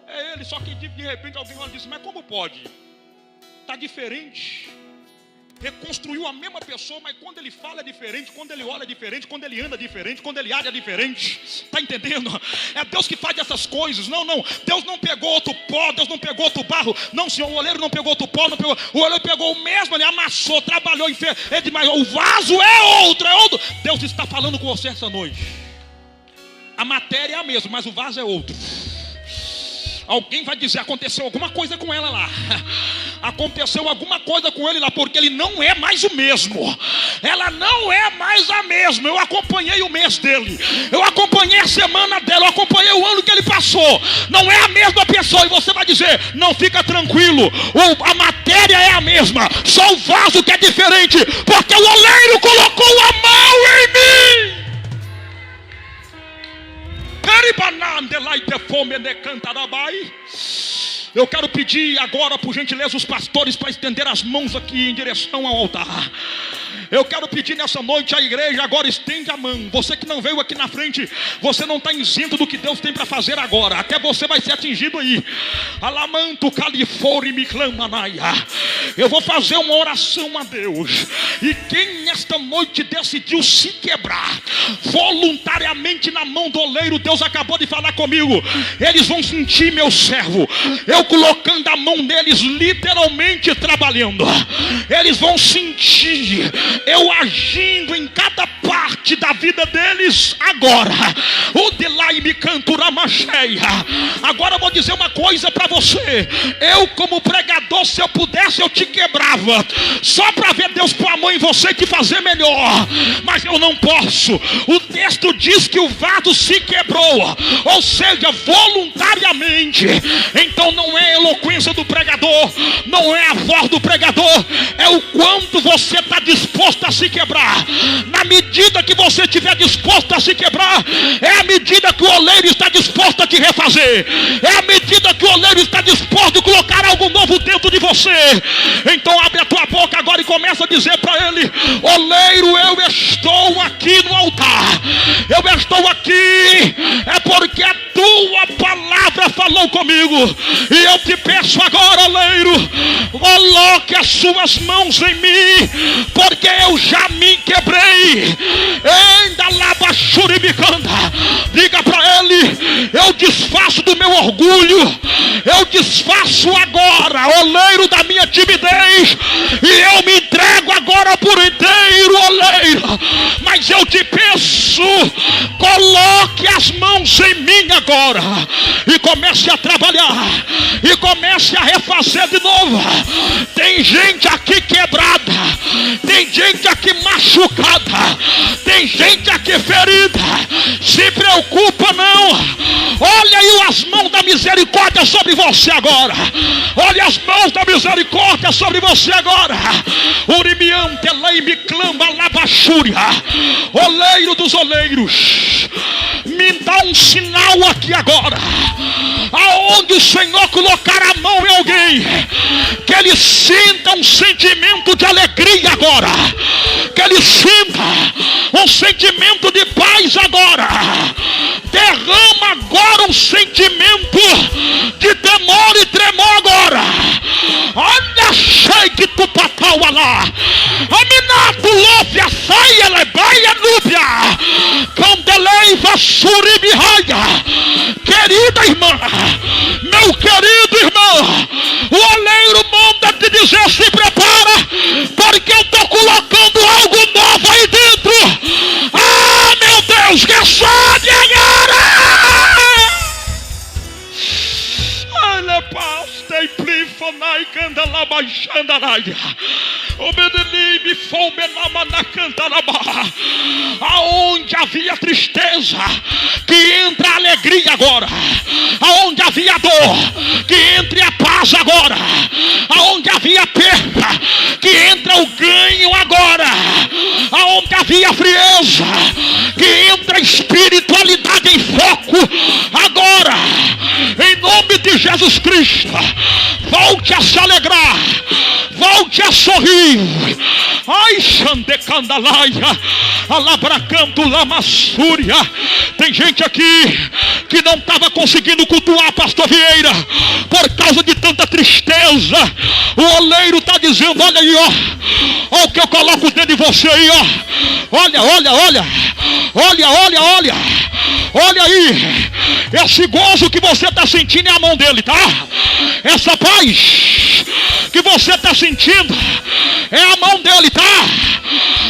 [SPEAKER 1] É ele, só que de repente alguém olha e diz, mas como pode? Está diferente. Reconstruiu a mesma pessoa, mas quando ele fala é diferente, quando ele olha é diferente, quando ele anda é diferente, quando ele age é diferente. Está entendendo? É Deus que faz essas coisas. Não, Deus não pegou outro pó, Deus não pegou outro barro. Não, senhor, o oleiro não pegou outro pó, não pegou. O oleiro pegou o mesmo, ele amassou, trabalhou e fez. Mas o vaso é outro. Deus está falando com você essa noite. A matéria é a mesma, mas o vaso é outro. Alguém vai dizer, aconteceu alguma coisa com ela lá. Aconteceu alguma coisa com ele lá, porque ele não é mais o mesmo. Ela não é mais a mesma. Eu acompanhei o mês dele, eu acompanhei a semana dela, eu acompanhei o ano que ele passou. Não é a mesma pessoa. E você vai dizer, não, fica tranquilo, a matéria é a mesma, só o vaso que é diferente, porque o oleiro colocou a mão em mim. Eu quero pedir agora, por gentileza, os pastores para estender as mãos aqui em direção ao altar. Eu quero pedir nessa noite à igreja, agora estende a mão. Você que não veio aqui na frente, você não está isento do que Deus tem para fazer agora. Até você vai ser atingido aí. Alamanto califore me clamanaia. Eu vou fazer uma oração a Deus. E quem nesta noite decidiu se quebrar voluntariamente na mão do oleiro, Deus acabou de falar comigo. Eles vão sentir, meu servo, eu colocando a mão neles, literalmente trabalhando. Eles vão sentir eu agindo em cada parte da vida deles agora. O delay me cantura macheia. Agora eu vou dizer uma coisa para você. Eu como pregador, se eu pudesse, eu te quebrava, só para ver Deus pôr a mão em você e te fazer melhor. Mas eu não posso. O texto diz que o vaso se quebrou, ou seja, voluntariamente. Então não é a eloquência do pregador, não é a voz do pregador, é o quanto você está disposto a se quebrar. Na medida que você estiver disposto a se quebrar, é a medida que o oleiro está disposto a te refazer, é a medida que o oleiro está disposto a colocar algo novo dentro de você. Então abre a tua boca agora e começa a dizer para ele: oleiro, eu estou aqui no altar, eu estou aqui, é porque a tua palavra falou comigo, e eu te peço agora, oleiro, coloque as suas mãos em mim, porque eu já me quebrei. Ainda lá baixo Diga para ele: eu desfaço do meu orgulho, eu desfaço agora, oleiro da minha timidez, e eu me entrego agora por inteiro, oleiro. Mas eu te peço, coloque as mãos em mim agora e comece a trabalhar, e comece a refazer de novo. Tem gente aqui quebrada, tem gente aqui machucada, tem gente aqui ferida. Se preocupa não. Olha aí as mãos da misericórdia sobre você agora. Olha as mãos da misericórdia sobre você agora. Urimiante leime clama labachúria, oleiro dos oleiros, me dá um sinal aqui agora. Aonde o Senhor colocar a mão em alguém, que ele sinta um sentimento de alegria agora, que ele sinta um sentimento de paz agora. Derrama agora um sentimento de temor e tremor agora. Olha, chegue tu papau lá, aminato lópia, saia lebaia núbia, candelei vassuri birraia. Querida irmã, meu querido irmão, o oleiro manda te dizer: se prepara, porque eu estou colocando algo novo aí dentro. Ah, meu Deus, que só de agora! Olha, pasta e plifonai canda lá baixando a raia. Obedelibe fomenama na cantarabá. Aonde havia tristeza, que entra a alegria agora. Aonde havia dor, que entre a paz agora. Aonde havia perda, que entra o ganho agora. Aonde havia frieza, que entra a espiritualidade em foco agora. Em nome de Jesus Cristo, volte a se alegrar, volte a sorrir. Ai, xandecandalaia, alabracanto lamassúria. Tem gente aqui que não estava conseguindo cultuar, pastor Vieira, por causa de tanta tristeza. O oleiro está dizendo: olha aí, ó, olha o que eu coloco dentro de você aí, ó. Olha, olha, olha, olha, olha, olha, olha aí. Esse gozo que você está sentindo é a mão dele, tá? Essa paz que você está sentindo é a mão dele, tá?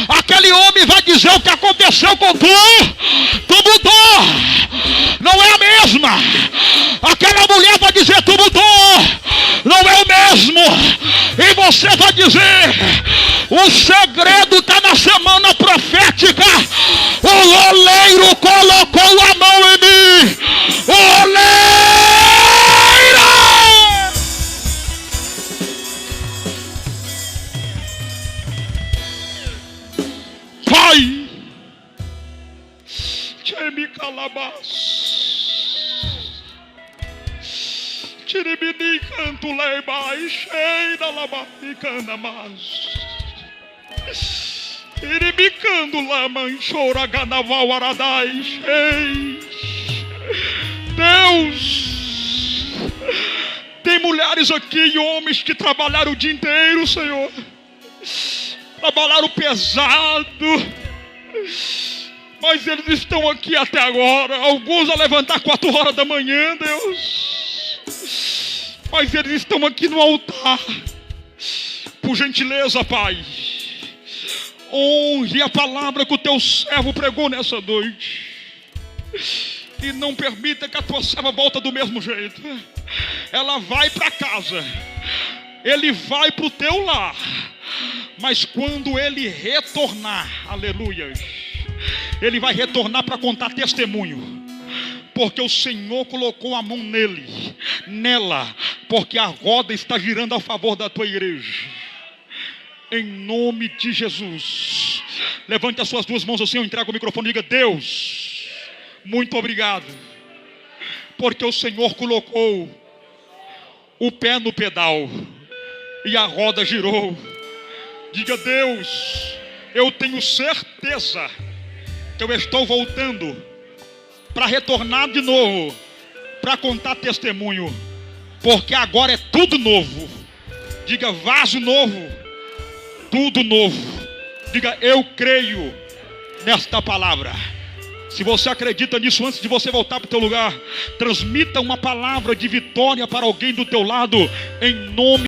[SPEAKER 1] Aquele homem vai dizer o que aconteceu com tu mudou, não é a mesma. Aquela mulher vai dizer: tu mudou, não é o mesmo. E você vai dizer: o segredo está na semana profética. O oleiro colocou a mão em mim. O oleiro! Pai, Chemi calabas, Tiribini canto leibai, cheira labai cana mas, Iribicando lá manchora ganaval aradai, Deus, tem mulheres aqui e homens que trabalharam o dia inteiro, Senhor. Trabalharam pesado, mas eles estão aqui até agora. Alguns a levantar 4 horas da manhã, Deus, mas eles estão aqui no altar. Por gentileza, Pai, honre a palavra que o teu servo pregou nessa noite, e não permita que a tua serva volte do mesmo jeito. Ela vai para casa, ele vai para o teu lar, mas quando ele retornar, aleluia, ele vai retornar para contar testemunho, porque o Senhor colocou a mão nele, nela, porque a roda está girando a favor da tua igreja. Em nome de Jesus, levante as suas 2 mãos assim, eu entrego o microfone e diga: Deus, muito obrigado, porque o Senhor colocou o pé no pedal e a roda girou. Diga: Deus, eu tenho certeza que eu estou voltando para retornar de novo, para contar testemunho, porque agora é tudo novo. Diga: vaso novo, tudo novo. Diga: eu creio nesta palavra. Se você acredita nisso, antes de você voltar para o teu lugar, transmita uma palavra de vitória para alguém do teu lado, em nome